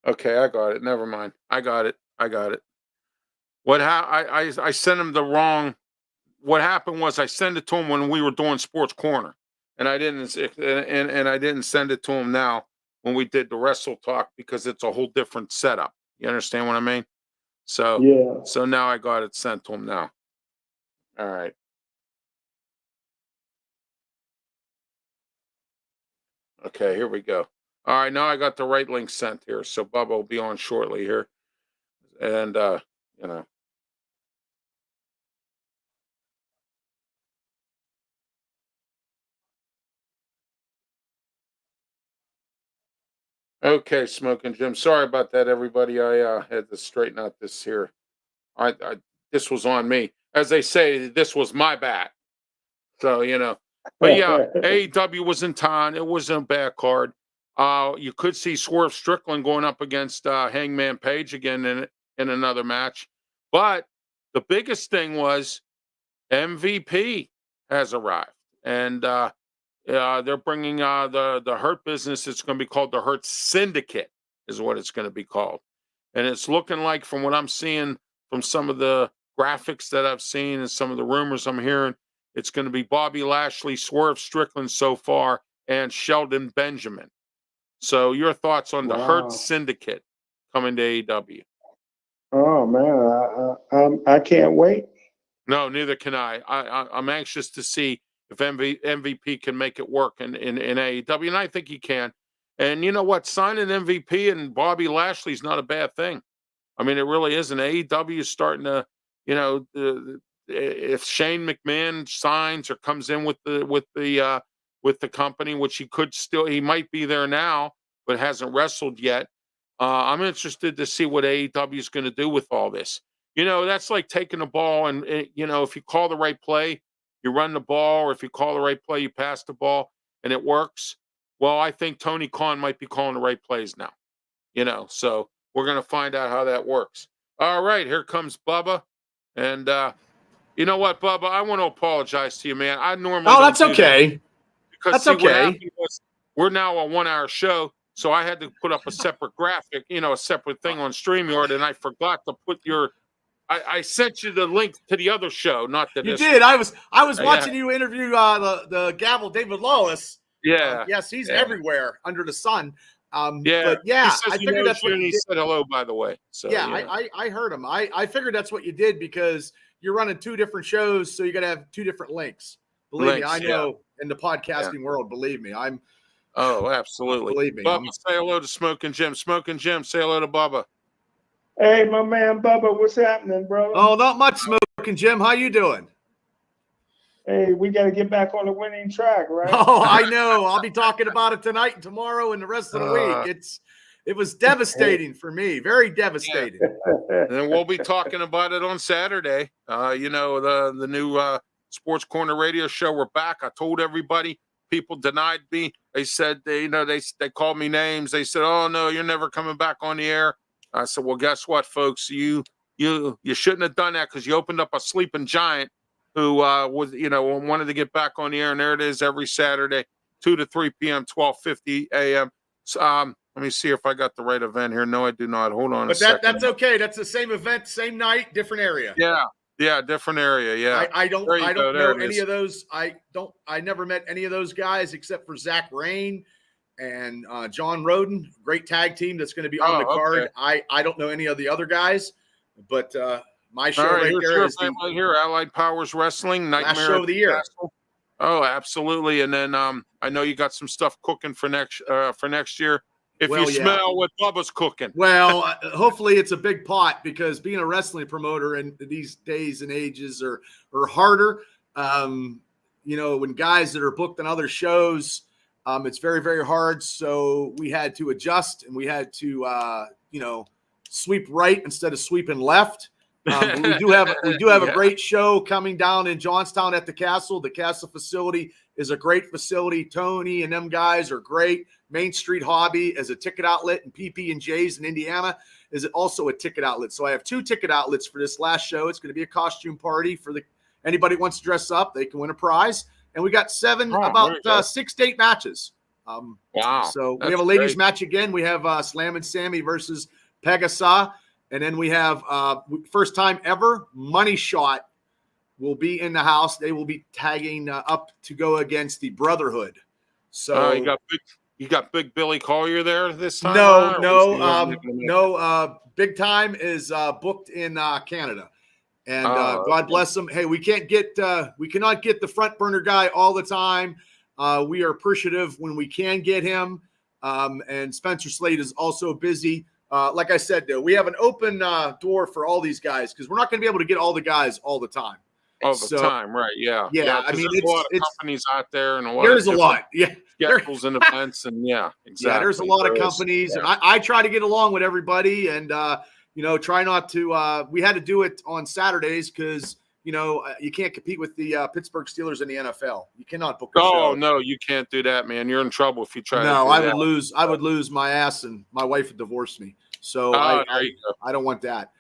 Speaker 1: Okay, I got it. Never mind. I got it. I sent him the wrong. What happened was I sent it to him when we were doing Sports Corner, and I didn't and I didn't send it to him now when we did the Wrestle Talk because it's a whole different setup. You understand what I mean? So
Speaker 2: Yeah.
Speaker 1: so now I got it sent to him now. All right. Okay, here we go. All right, now I got the right link sent here. So Bubba will be on shortly here. And you know. Okay, Smoking Jim. Sorry about that, everybody. I had to straighten out this here. I this was on me. As they say, this was my bad. So, But yeah, AEW was in town. It wasn't a bad card. You could see Swerve Strickland going up against Hangman Page again in another match. But the biggest thing was MVP has arrived. And they're bringing the Hurt Business. It's going to be called the Hurt Syndicate, is what it's going to be called. And it's looking like, from what I'm seeing from some of the graphics that I've seen and some of the rumors I'm hearing, it's going to be Bobby Lashley, Swerve Strickland so far, and Sheldon Benjamin. So, your thoughts on the Hurt Syndicate coming to AEW?
Speaker 2: Oh man, I can't wait.
Speaker 1: No, neither can I. I'm anxious to see if MVP can make it work in AEW, and I think he can. And you know what? Signing MVP and Bobby Lashley is not a bad thing. I mean, it really isn't. AEW is starting to, if Shane McMahon signs or comes in with the company, which he might be there now, but hasn't wrestled yet. I'm interested to see what AEW is going to do with all this. That's like taking the ball and, if you call the right play, you run the ball, or if you call the right play, you pass the ball and it works. Well, I think Tony Khan might be calling the right plays now, so we're going to find out how that works. All right, here comes Bubba. And you know what, Bubba? I want to apologize to you, man. I normally
Speaker 4: that's okay.
Speaker 1: Because what happened was we're now a 1 hour show. So I had to put up a separate graphic, a separate thing on StreamYard, and I forgot to put I sent you the link to the other show, not to this.
Speaker 4: You did. I was watching you interview the Gavel David Lawless.
Speaker 1: Yeah.
Speaker 4: Yes, he's everywhere under the sun.
Speaker 1: But
Speaker 4: yeah,
Speaker 1: I figured that's what he said. Hello, by the way. So
Speaker 4: yeah. I heard him. I figured that's what you did because you're running two different shows, so you got to have two different links. Believe me, I know in the podcasting world. Believe me, I'm.
Speaker 1: Oh, absolutely.
Speaker 4: Believe me.
Speaker 1: Bubba, say hello to Smokin' Jim. Smokin' Jim, say hello to Bubba.
Speaker 2: Hey, my man Bubba, what's happening, bro?
Speaker 4: Oh, not much, Smokin' Jim. How you doing?
Speaker 2: Hey, we got to get back on the winning track, right?
Speaker 4: Oh, I know. I'll be talking about it tonight and tomorrow and the rest of the week. It was devastating for me. Very devastating.
Speaker 1: And then we'll be talking about it on Saturday. The new Sports Corner radio show. We're back. I told everybody. People denied me. They said they called me names. They said, "Oh no, you're never coming back on the air." I said, "Well, guess what, folks? You shouldn't have done that because you opened up a sleeping giant who wanted to get back on the air, and there it is every Saturday, 2 to 3 p.m., 12:50 a.m. Let me see if I got the right event here. No, I do not. Hold on a second.
Speaker 4: But that's okay. That's the same event, same night, different area.
Speaker 1: Yeah, different area. Yeah,
Speaker 4: I don't know any of those. I never met any of those guys except for Zach Rain and John Roden. Great tag team that's going to be on the card. Okay. I don't know any of the other guys, but my show right there is
Speaker 1: right here, Allied Powers Wrestling Nightmare
Speaker 4: last show of the year.
Speaker 1: Castle. Oh, absolutely. And then I know you got some stuff cooking for next year. If you smell what Bubba's cooking.
Speaker 4: Well, hopefully it's a big pot because being a wrestling promoter in these days and ages are harder. When guys that are booked on other shows, it's very, very hard. So we had to adjust and we had to, sweep right instead of sweeping left. We do have a great show coming down in Johnstown at the Castle. The Castle facility is a great facility. Tony and them guys are great. Main Street Hobby as a ticket outlet, and PP&J's in Indiana is also a ticket outlet. So I have two ticket outlets for this last show. It's going to be a costume party for anybody who wants to dress up. They can win a prize. And we got 6 to 8 matches.
Speaker 1: Wow.
Speaker 4: So we have a ladies match again. We have Slam and Sammy versus Pegasa. And then we have first time ever, Money Shot will be in the house. They will be tagging up to go against the Brotherhood. So
Speaker 1: you got Big Billy Collier there this time?
Speaker 4: No. Big Time is booked in Canada. And God bless them. Hey, we cannot get the front burner guy all the time. We are appreciative when we can get him. And Spencer Slade is also busy. Like I said, though, we have an open door for all these guys because we're not going to be able to get all the guys all the time.
Speaker 1: All the time, right? Yeah.
Speaker 4: I mean,
Speaker 1: there's a lot of companies out there, and
Speaker 4: there's a lot. Yeah,
Speaker 1: schedules and events, and exactly.
Speaker 4: Yeah, there's a lot of companies, and I try to get along with everybody, and try not to. We had to do it on Saturdays because you can't compete with the Pittsburgh Steelers in the NFL. You cannot book a show.
Speaker 1: Oh no, you can't do that, man. You're in trouble if you try.
Speaker 4: No, I would lose. I would lose my ass, and my wife would divorce me. So I don't want that.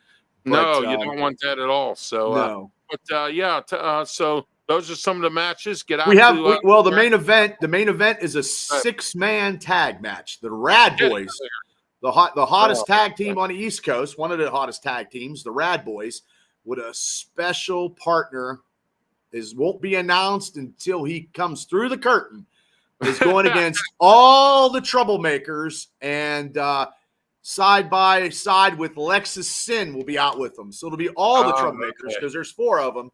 Speaker 1: No, you don't want that at all. So
Speaker 4: no.
Speaker 1: But so those are some of the matches.
Speaker 4: The main event. The main event is a 6-man tag match. The Rad Boys, the hottest tag team on the East Coast, one of the hottest tag teams, the Rad Boys, with a special partner. Won't be announced until he comes through the curtain. Is going against all the troublemakers, and side by side with Lexus Sin will be out with them. So it'll be all the troublemakers because there's 4 of them.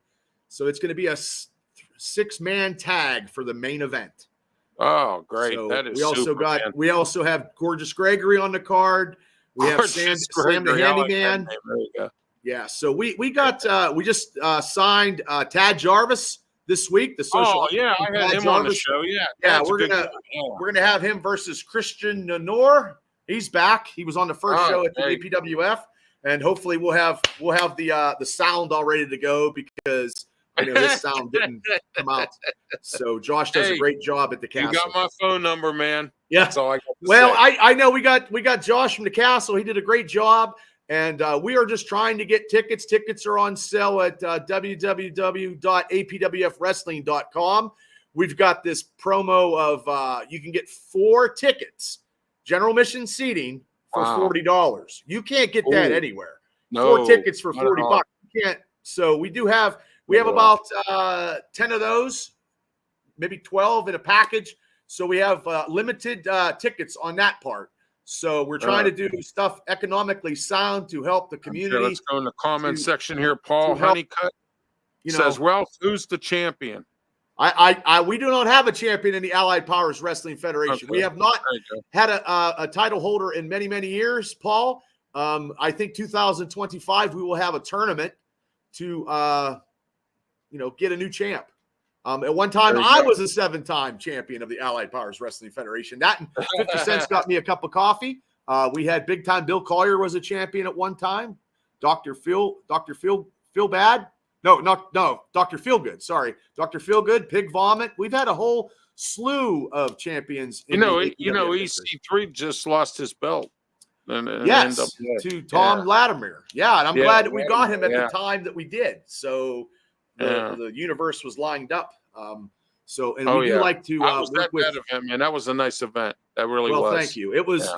Speaker 4: So it's going to be a 6-man tag for the main event.
Speaker 1: Oh, great.
Speaker 4: So
Speaker 1: that is
Speaker 4: we also have Gorgeous Gregory on the card. We have Sam the Handyman.
Speaker 1: There you go.
Speaker 4: Yeah. So we just signed Tad Jarvis this week. The social.
Speaker 1: Oh yeah, I had him on the show.
Speaker 4: Yeah. We're gonna have him versus Christian Nanor. He's back. He was on the first show at the APWF, and hopefully we'll have the sound all ready to go because his sound didn't come out. So Josh does a great job at the castle.
Speaker 1: You got my phone number, man.
Speaker 4: Yeah.
Speaker 1: That's all I got to
Speaker 4: say.
Speaker 1: I
Speaker 4: know we got Josh from the castle. He did a great job, and we are just trying to get tickets. Tickets are on sale at www.apwfwrestling.com. We've got this promo of you can get 4 tickets. General admission seating for $40. You can't get that anywhere.
Speaker 1: No,
Speaker 4: 4 tickets for $40. You can't. So we have about 10 of those, maybe 12 in a package. So we have limited tickets on that part. So we're trying to do stuff economically sound to help the community.
Speaker 1: Okay, let's go in the comment section here. Paul Honeycutt says, who's the champion?
Speaker 4: We do not have a champion in the Allied Powers Wrestling Federation. Okay. We have not had a title holder in many, many years, Paul. I think 2025 we will have a tournament to get a new champ. At one time I was a 7-time champion of the Allied Powers Wrestling Federation. That and 50 cents got me a cup of coffee. We had Big Time Bill Collier was a champion at one time. Dr. Bad. No, Dr. Feelgood. Sorry. Dr. Feelgood, Pig Vomit. We've had a whole slew of champions.
Speaker 1: EC3 just lost his belt.
Speaker 4: To Tom Latimer. Yeah, and I'm glad that we got him at the time that we did. So the universe was lined up. We do like to work with
Speaker 1: him, man. That was a nice event. That really was.
Speaker 4: Well, thank you. It was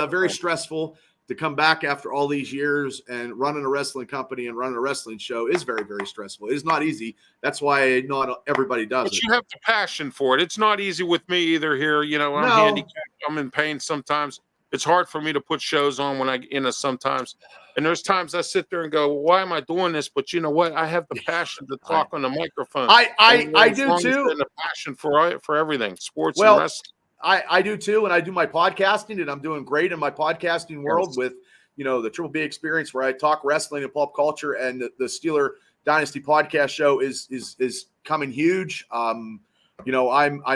Speaker 4: very stressful. To come back after all these years and running a wrestling company and running a wrestling show is very, very stressful. It is not easy. That's why not everybody does it.
Speaker 1: But you have the passion for it. It's not easy with me either here. I'm handicapped. I'm in pain sometimes. It's hard for me to put shows on when sometimes. And there's times I sit there and go, well, why am I doing this? But you know what? I have the passion to talk on the microphone.
Speaker 4: I do too.
Speaker 1: And the passion for everything, sports and wrestling.
Speaker 4: I do too, and I do my podcasting, and I'm doing great in my podcasting world with, the Triple B Experience, where I talk wrestling and pop culture, and the Steeler Dynasty podcast show is coming huge. I'm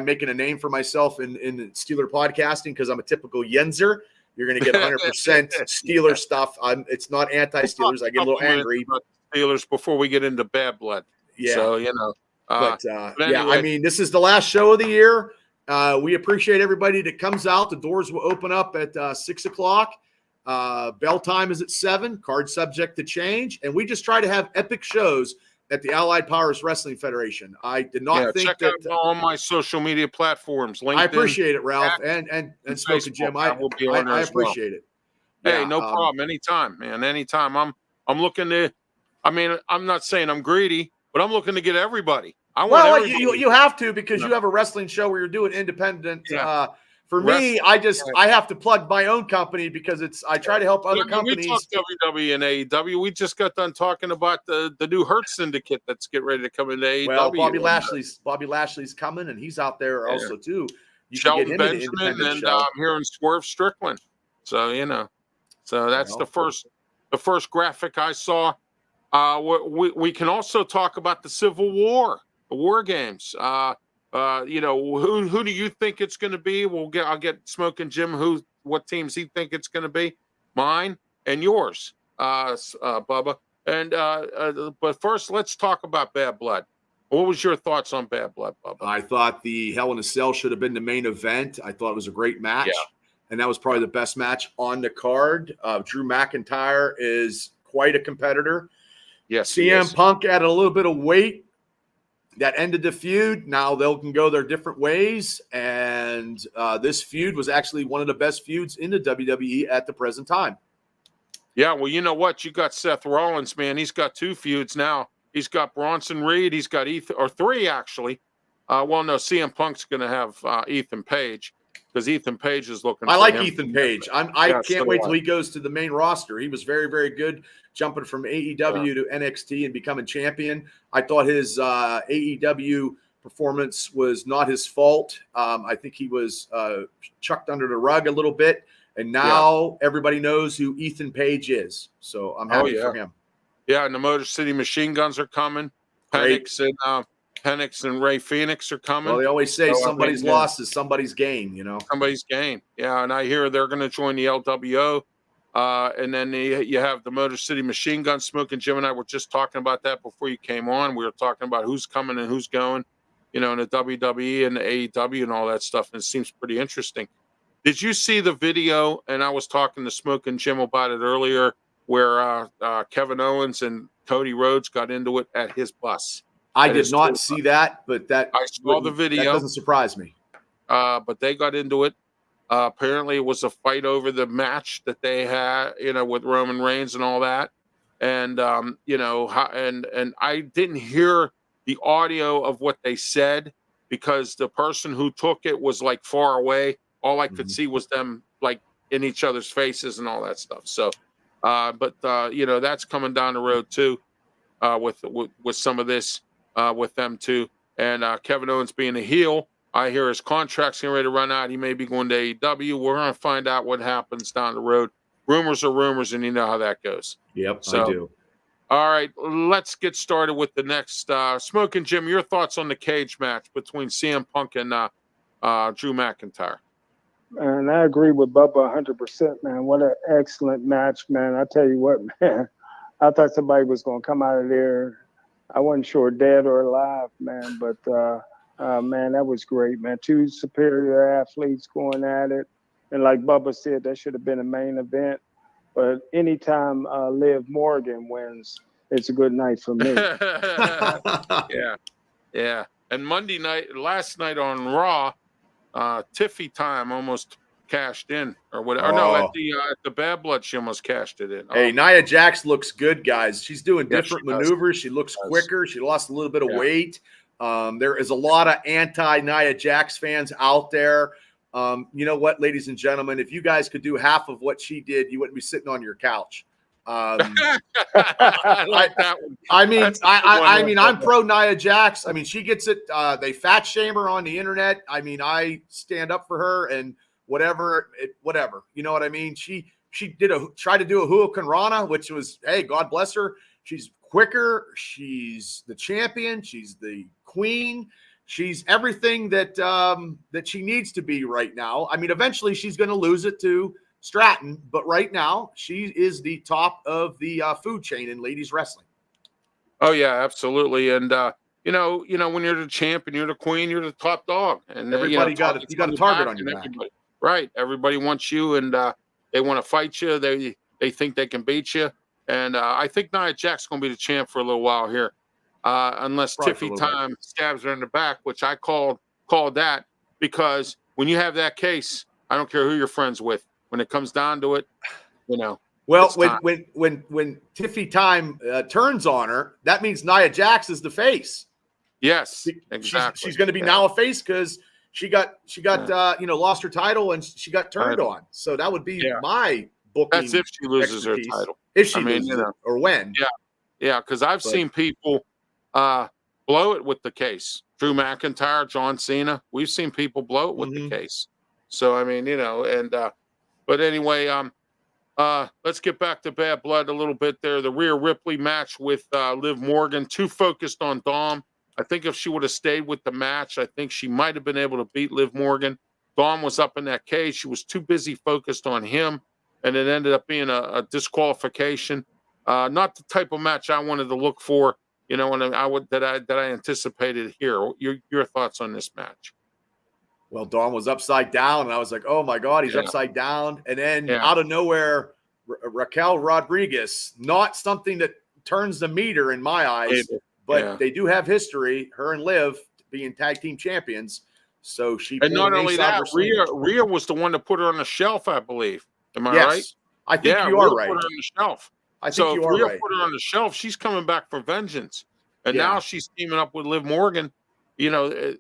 Speaker 4: making a name for myself in Steeler podcasting because I'm a typical Yenzer. You're going to get 100% Steeler stuff. It's not anti-Steelers. I get a little angry.
Speaker 1: Steelers before we get into bad blood.
Speaker 4: Yeah.
Speaker 1: So
Speaker 4: but anyway. I mean, this is the last show of the year. We appreciate everybody that comes out. The doors will open up at 6:00. Bell time is at 7. Card subject to change. And we just try to have epic shows at the Allied Powers Wrestling Federation. I did not think
Speaker 1: check out all my social media platforms. LinkedIn.
Speaker 4: I appreciate it, Ralph, and Smokin Jim. I appreciate it.
Speaker 1: Hey,
Speaker 4: Yeah,
Speaker 1: no problem. Anytime, man. Anytime. I'm looking to. I mean, I'm not saying I'm greedy, but I'm looking to get everybody. I want
Speaker 4: well,
Speaker 1: everybody.
Speaker 4: you have to, because
Speaker 1: Yeah.
Speaker 4: you have a wrestling show where you're doing independent.
Speaker 1: Yeah.
Speaker 4: For me, I have to plug my own company because I try to help other
Speaker 1: We
Speaker 4: companies.
Speaker 1: talked WWE and AEW. We just got done talking about the new Hurt Syndicate that's getting ready to come into AEW.
Speaker 4: Well, Bobby Lashley's coming, and he's out there also too. You can get
Speaker 1: Sheldon
Speaker 4: him in an
Speaker 1: Benjamin
Speaker 4: independent
Speaker 1: and
Speaker 4: show.
Speaker 1: I'm hearing Swerve Strickland. So so that's the first graphic I saw. We can also talk about the Civil War, the War Games. Who do you think it's going to be? I'll get Smokin' Jim what teams he think it's going to be. Mine and yours, Bubba. And but first, let's talk about Bad Blood. What was your thoughts on Bad Blood, Bubba?
Speaker 4: I thought the Hell in a Cell should have been the main event. I thought it was a great match, and that was probably the best match on the card. Drew McIntyre is quite a competitor.
Speaker 1: Yes,
Speaker 4: CM Punk added a little bit of weight. That ended the feud. Now they can go their different ways. And this feud was actually one of the best feuds in the WWE at the present time.
Speaker 1: Yeah, well, you know what? You got Seth Rollins, man. He's got 2 feuds now. He's got Bronson Reed. He's got Ethan, or 3 actually. Well, no, CM Punk's going to have Ethan Page because Ethan Page is looking.
Speaker 4: I like Ethan Page. I can't wait till he goes to the main roster. He was very, very good jumping from AEW to NXT and becoming champion. I thought his AEW performance was not his fault. I think he was chucked under the rug a little bit. And now everybody knows who Ethan Page is. So I'm happy for him.
Speaker 1: Yeah, and the Motor City Machine Guns are coming. Penix and Ray Phoenix are coming.
Speaker 4: Well, they always say somebody's loss is somebody's gain,
Speaker 1: Somebody's gain. Yeah, and I hear they're going to join the LWO. And then you have the Motor City Machine Guns. Smokin' Jim and I were just talking about that before you came on. We were talking about who's coming and who's going, in the WWE and the AEW and all that stuff. And it seems pretty interesting. Did you see the video? And I was talking to Smokin' Jim about it earlier, where Kevin Owens and Cody Rhodes got into it at his bus.
Speaker 4: I did not see that, but I
Speaker 1: saw the video.
Speaker 4: That doesn't surprise me.
Speaker 1: But they got into it. Apparently, it was a fight over the match that they had, with Roman Reigns and all that. And and I didn't hear the audio of what they said because the person who took it was like far away. All I could see was them like in each other's faces and all that stuff. So, that's coming down the road too, with some of this, with them too. And Kevin Owens being a heel, I hear his contract's getting ready to run out. He may be going to AEW. We're going to find out what happens down the road. Rumors are rumors, and you know how that goes.
Speaker 4: Yep, so, I do.
Speaker 1: All right, let's get started with the next. Smokin' Jim, your thoughts on the cage match between CM Punk and Drew McIntyre?
Speaker 2: And I agree with Bubba 100%, man. What an excellent match, man. I tell you what, man. I thought somebody was going to come out of there. I wasn't sure dead or alive, man. But, man, that was great, man. 2 superior athletes going at it. And like Bubba said, that should have been a main event. But anytime Liv Morgan wins, it's a good night for me.
Speaker 1: Yeah. And last night on Raw, Tiffy Time almost cashed in, or whatever. No, at the Bad Blood, she almost cashed it in.
Speaker 4: Hey, Nia Jax looks good, guys. She's doing different maneuvers. She looks quicker. She lost a little bit of weight. There is a lot of anti-Nia Jax fans out there. You know what, ladies and gentlemen? If you guys could do half of what she did, you wouldn't be sitting on your couch.
Speaker 1: I like that one.
Speaker 4: I mean, I'm pro Nia Jax. I mean, she gets it. They fat shame her on the internet. I mean, I stand up for her and whatever. You know what I mean? She tried to do a Hurricane Rana, which was, hey, God bless her. She's quicker. She's the champion. She's the queen. She's everything that she needs to be right now. I mean, eventually she's going to lose it to Stratton, but right now she is the top of the food chain in ladies wrestling.
Speaker 1: Oh yeah, absolutely. And when you're the champion, you're the queen, you're the top dog, and
Speaker 4: everybody you got a target on your back.
Speaker 1: Right? Everybody wants you, and they want to fight you. They think they can beat you, and I think Nia Jax going to be the champ for a little while here, unless Tiffy Time stabs her in the back, which I called that, because when you have that case, I don't care who you're friends with. When it comes down to it, you know.
Speaker 4: Well,
Speaker 1: It's time.
Speaker 4: when Tiffy Time turns on her, that means Nia Jax is the face.
Speaker 1: Yes, exactly.
Speaker 4: She's going to be now a face because she got lost her title and she got turned on. So that would be my booking.
Speaker 1: That's if she loses her title.
Speaker 4: If she loses it, or when.
Speaker 1: Yeah, because I've seen people blow it with the case. Drew McIntyre, John Cena. We've seen people blow it with the case. So I mean, but anyway, let's get back to Bad Blood a little bit there. The Rhea Ripley match with Liv Morgan, too focused on Dom. I think if she would have stayed with the match, I think she might have been able to beat Liv Morgan. Dom was up in that cage. She was too busy focused on him, and it ended up being a disqualification. Not the type of match I wanted to look for, and I anticipated here. Your thoughts on this match?
Speaker 4: Well, Dom was upside down, and I was like, "Oh my God, he's upside down!" And then out of nowhere, Raquel Rodriguez, not something that turns the meter in my eyes, but they do have history. Her and Liv being tag team champions, so she.
Speaker 1: And not only that, Rhea was the one that put her on the shelf, I believe. Am I right?
Speaker 4: I think you are right.
Speaker 1: Put her on the shelf.
Speaker 4: I think you are right.
Speaker 1: Rhea put her on the shelf, she's coming back for vengeance, and now she's teaming up with Liv Morgan. They,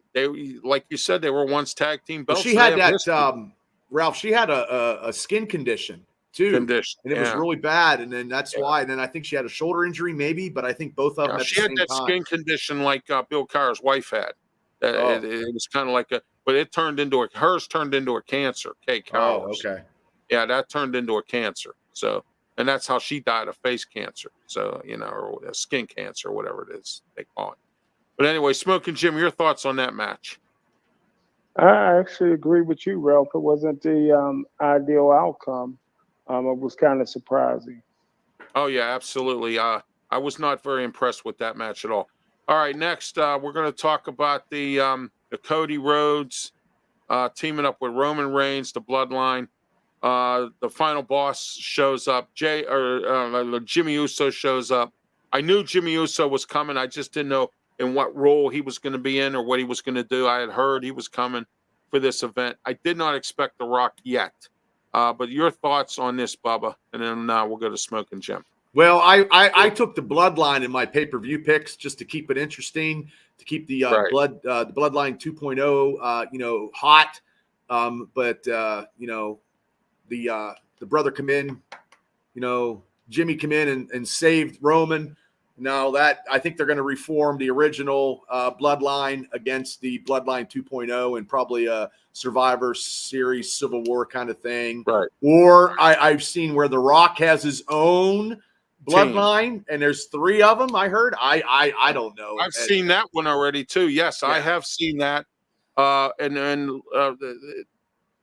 Speaker 1: like you said, they were once tag team belts.
Speaker 4: Well, she had that, Ralph. She had a skin condition too, and it was really bad. And then that's why. And then I think she had a shoulder injury, maybe. But I think both of them.
Speaker 1: She had that skin condition like Bill Carr's wife had. It was kind of like but it turned into hers turned into a cancer. Kay Cowers.
Speaker 4: Oh, okay.
Speaker 1: Yeah, that turned into a cancer. So, and that's how she died of face cancer. So, or a skin cancer, whatever it is they call it. But anyway, Smokin' Jim, your thoughts on that match?
Speaker 2: I actually agree with you, Ralph. It wasn't the ideal outcome. It was kind of surprising.
Speaker 1: Oh, yeah, absolutely. I was not very impressed with that match at all. All right, next, we're going to talk about the Cody Rhodes teaming up with Roman Reigns, the Bloodline. The final boss shows up. Jimmy Uso shows up. I knew Jimmy Uso was coming. I just didn't know in what role he was going to be in or what he was going to do. I had heard he was coming for this event. I did not expect The Rock yet. But your thoughts on this, Bubba, and then we'll go to Smokin' Jim.
Speaker 4: Well, I took the Bloodline in my pay-per-view picks just to keep it interesting, to keep the the Bloodline 2.0 hot. But the brother come in, Jimmy come in and saved Roman. Now that I think they're going to reform the original Bloodline against the Bloodline 2.0 and probably a Survivor Series Civil War kind of thing.
Speaker 1: Right.
Speaker 4: Or I've seen where The Rock has his own Bloodline and there's 3 of them. I heard. I don't know.
Speaker 1: I've seen that one already too. Yes, I have seen that. And then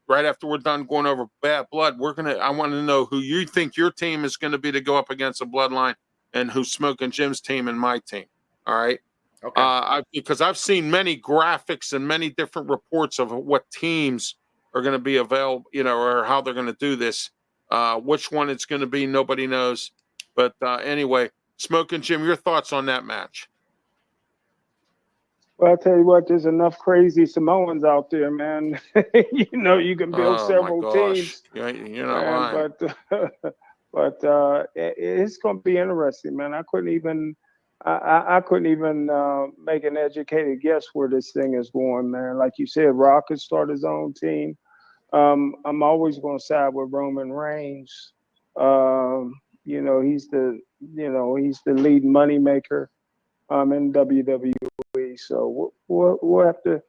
Speaker 1: right after we're done going over Bad Blood, I want to know who you think your team is going to be to go up against a Bloodline. And who's Smokin' Jim's team and my team. All right. Okay. Because I've seen many graphics and many different reports of what teams are going to be available, or how they're going to do this. Which one it's going to be, nobody knows. But anyway, Smokin' Jim, your thoughts on that match?
Speaker 2: Well, I'll tell you what, there's enough crazy Samoans out there, man. You can build several teams.
Speaker 1: You're not lying.
Speaker 2: But it's going to be interesting, man. I couldn't even make an educated guess where this thing is going, man. Like you said, Rock could start his own team. I'm always going to side with Roman Reigns. He's the lead moneymaker in WWE. So we'll have to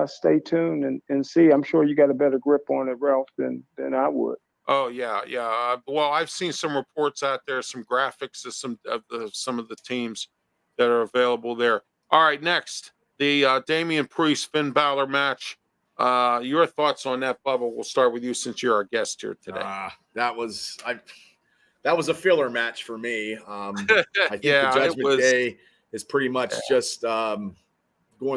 Speaker 2: stay tuned and see. I'm sure you got a better grip on it, Ralph, than I would.
Speaker 1: Oh yeah. Well, I've seen some reports out there, some graphics of some of the teams that are available there. All right, next, the Damian Priest Finn Balor match. Your thoughts on that, Bubba? We'll start with you since you're our guest here today.
Speaker 4: That was a filler match for me. I think the Judgment Day is pretty much just going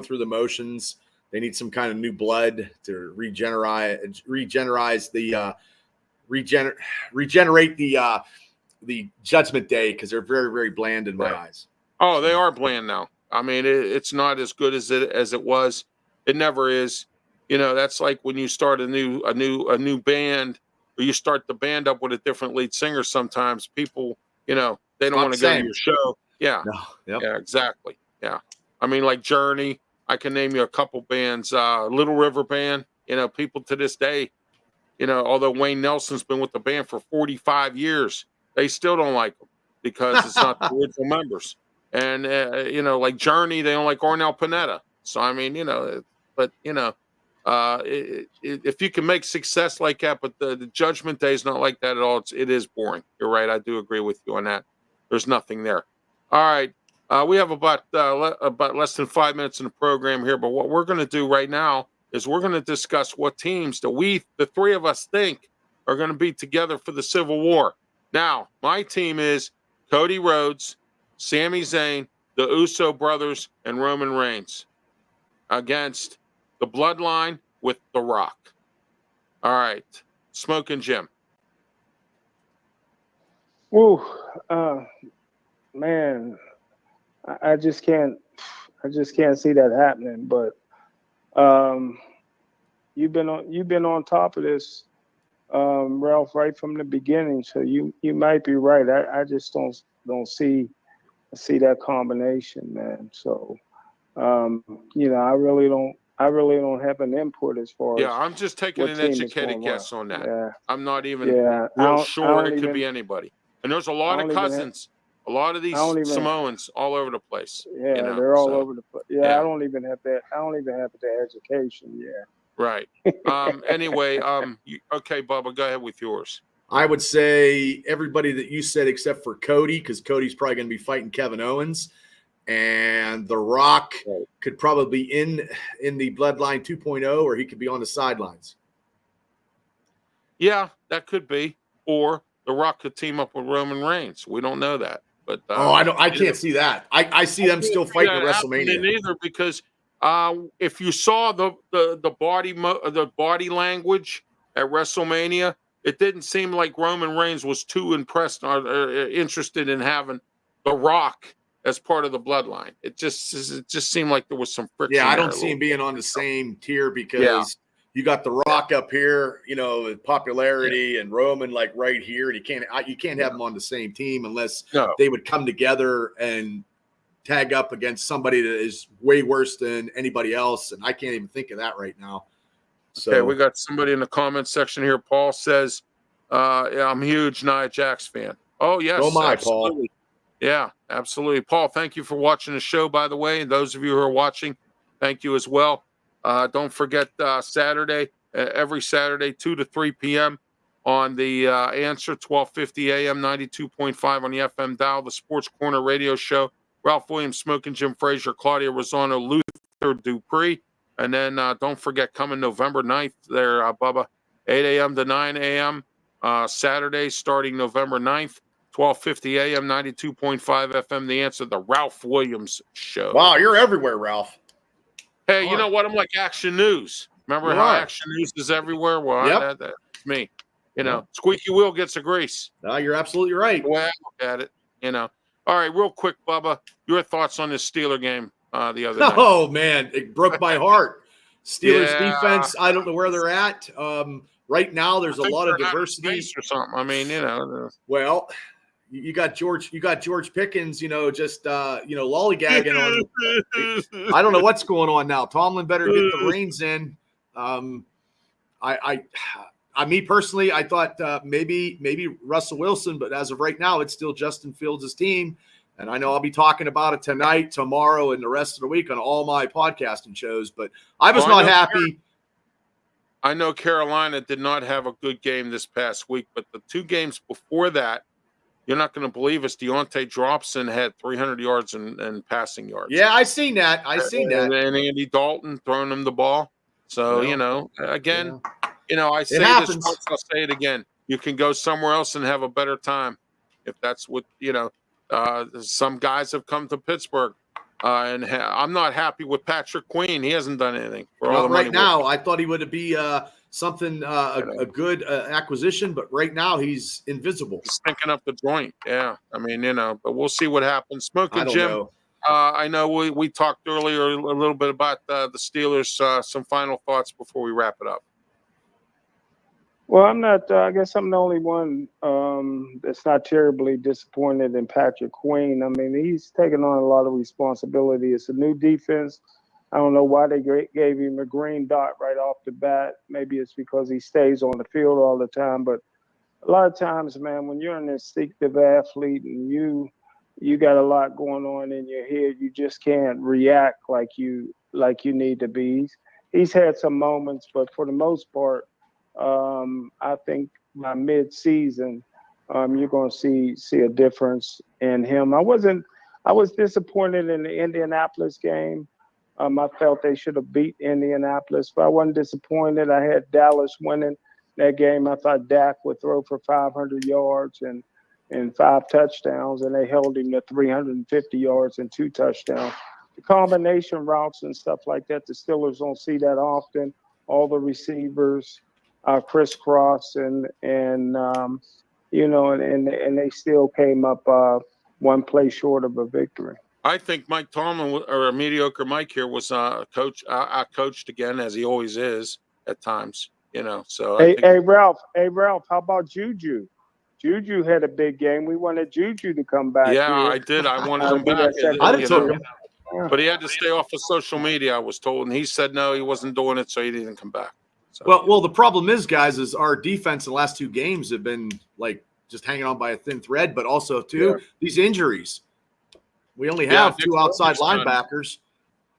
Speaker 4: through the motions. They need some kind of new blood to regenerate the Judgment Day, because they're very, very bland in my eyes.
Speaker 1: Oh, they are bland now. I mean, it's not as good as it was. It never is. That's like when you start a new band or you start the band up with a different lead singer, sometimes people, they don't
Speaker 4: not
Speaker 1: want to
Speaker 4: the
Speaker 1: go to
Speaker 4: same.
Speaker 1: your show. Yeah.
Speaker 4: No. Yep.
Speaker 1: Yeah, exactly. Yeah. I mean, like Journey, I can name you a couple bands, Little River Band, people to this day, although Wayne Nelson's been with the band for 45 years, they still don't like him because it's not the original members. And, like Journey, they don't like Ornel Pineda. So, I mean, but, if you can make success like that, but the Judgment Day is not like that at all. It is boring. You're right. I do agree with you on that. There's nothing there. All right. We have about less than 5 minutes in the program here, but what we're going to do right now is we're going to discuss what teams the three of us, think are going to be together for the Civil War. Now, my team is Cody Rhodes, Sami Zayn, the Uso brothers, and Roman Reigns against the Bloodline with The Rock. All right, Smokin' Jim.
Speaker 2: Ooh, man, I just can't see that happening. But you've been on top of this, Ralph, right from the beginning. So you might be right. I just don't see that combination, man. So I really don't have an input as far as
Speaker 1: I'm just taking an educated guess on that.
Speaker 2: Yeah.
Speaker 1: I'm not even
Speaker 2: Yeah,
Speaker 1: real sure. It could be anybody. And there's a lot of cousins, a lot of these Samoans all over the place.
Speaker 2: Yeah, they're all over the place. Yeah, I don't even have that. I don't even have the education. Yeah.
Speaker 1: Right. Anyway, okay, Bubba, go ahead with yours.
Speaker 4: I would say everybody that you said except for Cody, because Cody's probably going to be fighting Kevin Owens. And The Rock could probably be in the Bloodline 2.0, or he could be on the sidelines.
Speaker 1: Yeah, that could be. Or The Rock could team up with Roman Reigns. We don't know that. But
Speaker 4: I can't see that. I see them still fighting at WrestleMania.
Speaker 1: Neither, because if you saw the body language at WrestleMania, it didn't seem like Roman Reigns was too impressed or interested in having The Rock as part of the Bloodline. It just seemed like there was some friction.
Speaker 4: Yeah, I don't see him being on the same tier because you got The Rock up here, popularity, and Roman like right here, and you can't have them on the same team unless they would come together and tag up against somebody that is way worse than anybody else, and I can't even think of that right now. So
Speaker 1: okay, we got somebody in the comments section here. Paul says, I'm a huge Nia Jax fan. Oh, yes.
Speaker 4: Oh, my,
Speaker 1: absolutely. Paul. Yeah, absolutely. Paul, thank you for watching the show, by the way. And those of you who are watching, thank you as well. Don't forget Saturday, every Saturday, 2 to 3 p.m. on the Answer, 1250 a.m., 92.5 on the FM dial, the Sports Corner radio show. Ralph Williams, Smokin' Jim, Frazier, Claudia Rosano, Luther Dupree. And then don't forget, coming November 9th there, Bubba, 8 a.m. to 9 a.m. Saturday, starting November 9th, 1250 a.m., 92.5 FM, The Answer, the Ralph Williams Show.
Speaker 4: Wow, you're everywhere, Ralph.
Speaker 1: Hey, you know what? I'm like Action News. Remember how Action News is everywhere? Well, that's me. Squeaky wheel gets the grease.
Speaker 4: No, you're absolutely right.
Speaker 1: The way I look at it, All right, real quick, Bubba, your thoughts on this Steeler game the other night?
Speaker 4: Oh, man, it broke my heart. Steelers defense, I don't know where they're at. Right now, there's a lot of diversity
Speaker 1: or something. I mean,
Speaker 4: Well, you got George Pickens, just lollygagging on. I don't know what's going on now. Tomlin better get the reins in. Me personally, I thought maybe Russell Wilson, but as of right now, it's still Justin Fields' team. And I know I'll be talking about it tonight, tomorrow, and the rest of the week on all my podcasting shows. But I was not happy.
Speaker 1: I know Carolina did not have a good game this past week, but the 2 games before that, you're not going to believe us. Deontay Dropson had 300 yards and passing yards.
Speaker 4: Yeah, I seen that.
Speaker 1: And Andy Dalton throwing him the ball. So, again, I say this once, I'll say it again. You can go somewhere else and have a better time if that's what, some guys have come to Pittsburgh. And I'm not happy with Patrick Queen. He hasn't done anything.
Speaker 4: Right now, I thought he would be something, a good acquisition, but right now he's invisible.
Speaker 1: He's stinking up the joint. Yeah. I mean, but we'll see what happens. Smokin' Jim, I know we talked earlier a little bit about the Steelers. Some final thoughts before we wrap it up.
Speaker 2: Well, I'm not. I guess I'm the only one that's not terribly disappointed in Patrick Queen. I mean, he's taken on a lot of responsibility. It's a new defense. I don't know why they gave him a green dot right off the bat. Maybe it's because he stays on the field all the time. But a lot of times, man, when you're an instinctive athlete and you got a lot going on in your head, you just can't react like you need to be. He's had some moments, but for the most part, I think by mid-season, you're going to see a difference in him. I was disappointed in the Indianapolis game. I felt they should have beat Indianapolis, but I wasn't disappointed. I had Dallas winning that game. I thought Dak would throw for 500 yards and 5 touchdowns, and they held him to 350 yards and 2 touchdowns. The combination routes and stuff like that, the Steelers don't see that often. All the receivers crisscross and you know, and they still came up one play short of a victory.
Speaker 1: I think Mike Tomlin, or a mediocre Mike here, was coached again, as he always is at times. You know, so
Speaker 2: hey Ralph, how about Juju? Juju had a big game. We wanted Juju to come back.
Speaker 1: Yeah,
Speaker 2: here.
Speaker 1: I did. I wanted him back.
Speaker 4: I'd have took him.
Speaker 1: But he had to stay off of social media, I was told, and he said no, he wasn't doing it, so he didn't come back. So,
Speaker 4: Well, the problem is, guys, is our defense in the last 2 games have been like just hanging on by a thin thread, but also these injuries. We only have 2 outside linebackers.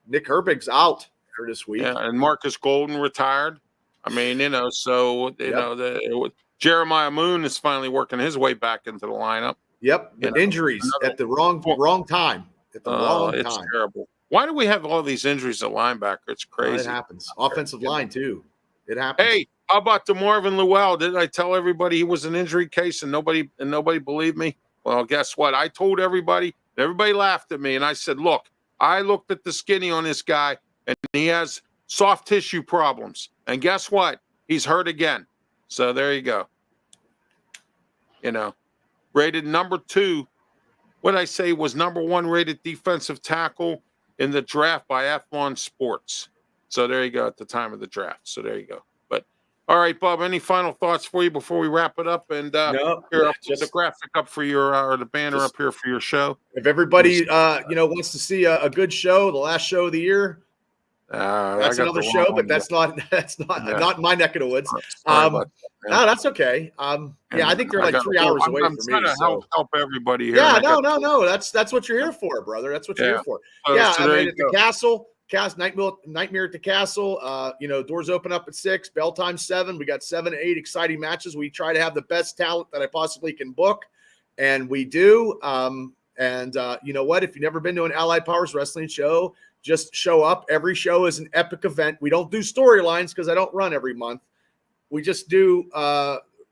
Speaker 4: Nick Herbig's out for this week.
Speaker 1: Yeah, and Marcus Golden retired. I mean, you know, so you know Jeremiah Moon is finally working his way back into the lineup.
Speaker 4: Yep, but injuries at the wrong time. At the wrong time.
Speaker 1: It's terrible. Why do we have all these injuries at linebacker? It's crazy.
Speaker 4: It happens. Offensive line too. It happens.
Speaker 1: Hey, how about DeMarvin Lewell? Didn't I tell everybody he was an injury case and nobody believed me? Well, guess what? I told everybody. Everybody laughed at me, and I said, "Look, I looked at the skinny on this guy, and he has soft tissue problems. And guess what? He's hurt again. So there you go. You know, rated number 2. What I say was number 1 rated defensive tackle in the draft by Athlon Sports. So there you go at the time of the draft. So there you go. But all right, Bob, any final thoughts for you before we wrap it up? And
Speaker 4: No,
Speaker 1: here, I'll put the graphic up for your or the banner up here for your show.
Speaker 4: If everybody wants to see a good show, the last show of the year, that's another show, but that's not in my neck of the woods. No, that's okay. I think they're like 3 hours away from me.
Speaker 1: I'm trying to help everybody here.
Speaker 4: Yeah, no. That's what you're here for, brother. That's what you're here for.
Speaker 1: So
Speaker 4: I mean, at the Castle, Nightmare at the Castle. Doors open up at 6, bell time 7. We got 7 to 8 exciting matches. We try to have the best talent that I possibly can book, and we do. You know what? If you've never been to an Allied Powers wrestling show, just show up. Every show is an epic event. We don't do storylines because I don't run every month. We just do.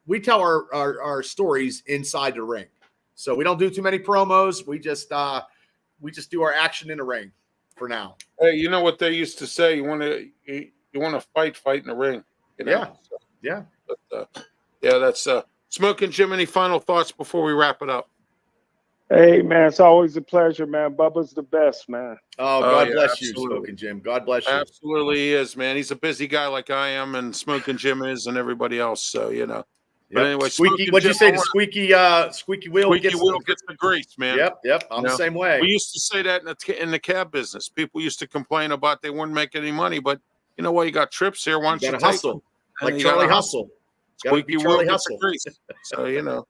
Speaker 4: We tell our stories inside the ring, so we don't do too many promos. We just do our action in the ring for now.
Speaker 1: Hey, you know what they used to say? You want to fight in the ring. You know?
Speaker 4: Yeah.
Speaker 1: But, that's Smokin' Jim. Any final thoughts before we wrap it up?
Speaker 2: Hey, man, it's always a pleasure, man. Bubba's the best, man.
Speaker 4: Oh, God bless you, Smokin' Jim. God bless you.
Speaker 1: Absolutely, he is, man. He's a busy guy like I am, and Smokin' Jim is, and everybody else. So, you know. But anyway,
Speaker 4: squeaky. What'd you say? The squeaky wheel.
Speaker 1: Squeaky wheel gets the grease, man.
Speaker 4: Yep. I'm the same way.
Speaker 1: We used to say that in the cab business. People used to complain about they weren't making any money, but you know what? You got trips here. Why don't you
Speaker 4: hustle like Charlie Hustle?
Speaker 1: Squeaky wheel gets the grease. So you know.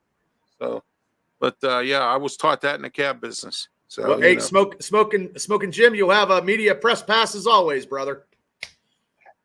Speaker 1: But I was taught that in the cab business. So
Speaker 4: well, hey, Smokin' Jim, you'll have a media press pass as always, brother.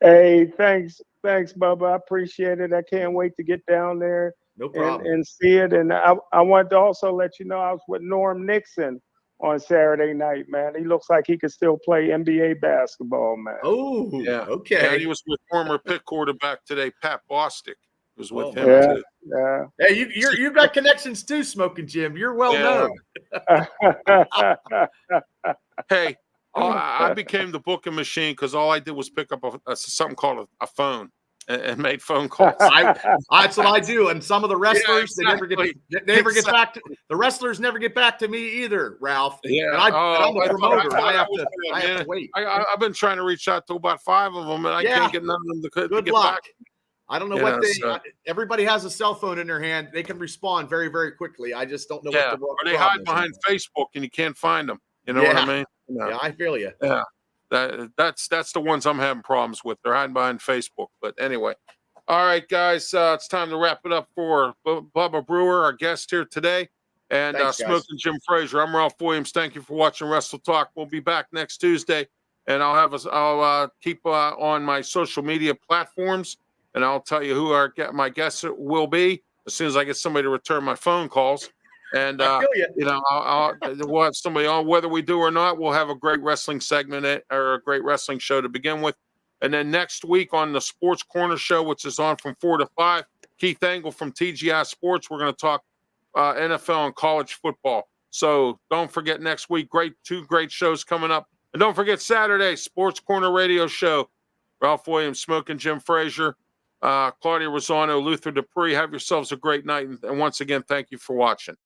Speaker 2: Hey, thanks, Bubba. I appreciate it. I can't wait to get down there.
Speaker 4: No problem.
Speaker 2: And see it. And I want to also let you know I was with Norm Nixon on Saturday night, man. He looks like he could still play NBA basketball, man.
Speaker 4: Oh,
Speaker 1: yeah.
Speaker 4: Okay.
Speaker 1: Yeah, he was with former Pitt quarterback today, Pat Bostic. Was with him too.
Speaker 2: Yeah.
Speaker 4: Hey, you've got connections too, Smokin' Jim. You're well known.
Speaker 1: Hey, I became the booking machine because all I did was pick up something called a phone and made phone calls.
Speaker 4: That's what I do. And some of the wrestlers, they never get back to the wrestlers. Never get back to me either, Ralph.
Speaker 1: Yeah,
Speaker 4: and I'm a promoter. I have to wait.
Speaker 1: I've been trying to reach out to about 5 of them, and I can't get none of them to
Speaker 4: Good
Speaker 1: get
Speaker 4: luck.
Speaker 1: back.
Speaker 4: I don't know
Speaker 1: You
Speaker 4: what
Speaker 1: know,
Speaker 4: they.
Speaker 1: so-
Speaker 4: Everybody has a cell phone in their hand. They can respond very, very quickly. I just don't know
Speaker 1: yeah,
Speaker 4: what the
Speaker 1: or they
Speaker 4: problem
Speaker 1: hide
Speaker 4: is.
Speaker 1: behind Facebook and you can't find them. You know what I mean?
Speaker 4: Yeah, I feel you.
Speaker 1: Yeah, that's the ones I'm having problems with. They're hiding behind Facebook. But anyway, all right, guys, it's time to wrap it up for Bubba Brewer, our guest here today, and
Speaker 4: Thanks, guys.
Speaker 1: Smokin' Jim Frazier. I'm Ralph Williams. Thank you for watching Wrestle Talk. We'll be back next Tuesday, and I'll keep on my social media platforms, and I'll tell you who my guests will be as soon as I get somebody to return my phone calls. And
Speaker 4: I feel you.
Speaker 1: you know, we'll have somebody on, whether we do or not. We'll have a great wrestling segment or a great wrestling show to begin with. And then next week on the Sports Corner Show, which is on from 4 to 5, Keith Engel from TGI Sports, we're going to talk NFL and college football. So don't forget next week, two great shows coming up. And don't forget Saturday, Sports Corner Radio Show. Ralph Williams, Smokin' Jim Frazier, Claudia Rosano, Luther Dupree. Have yourselves a great night. And once again, thank you for watching.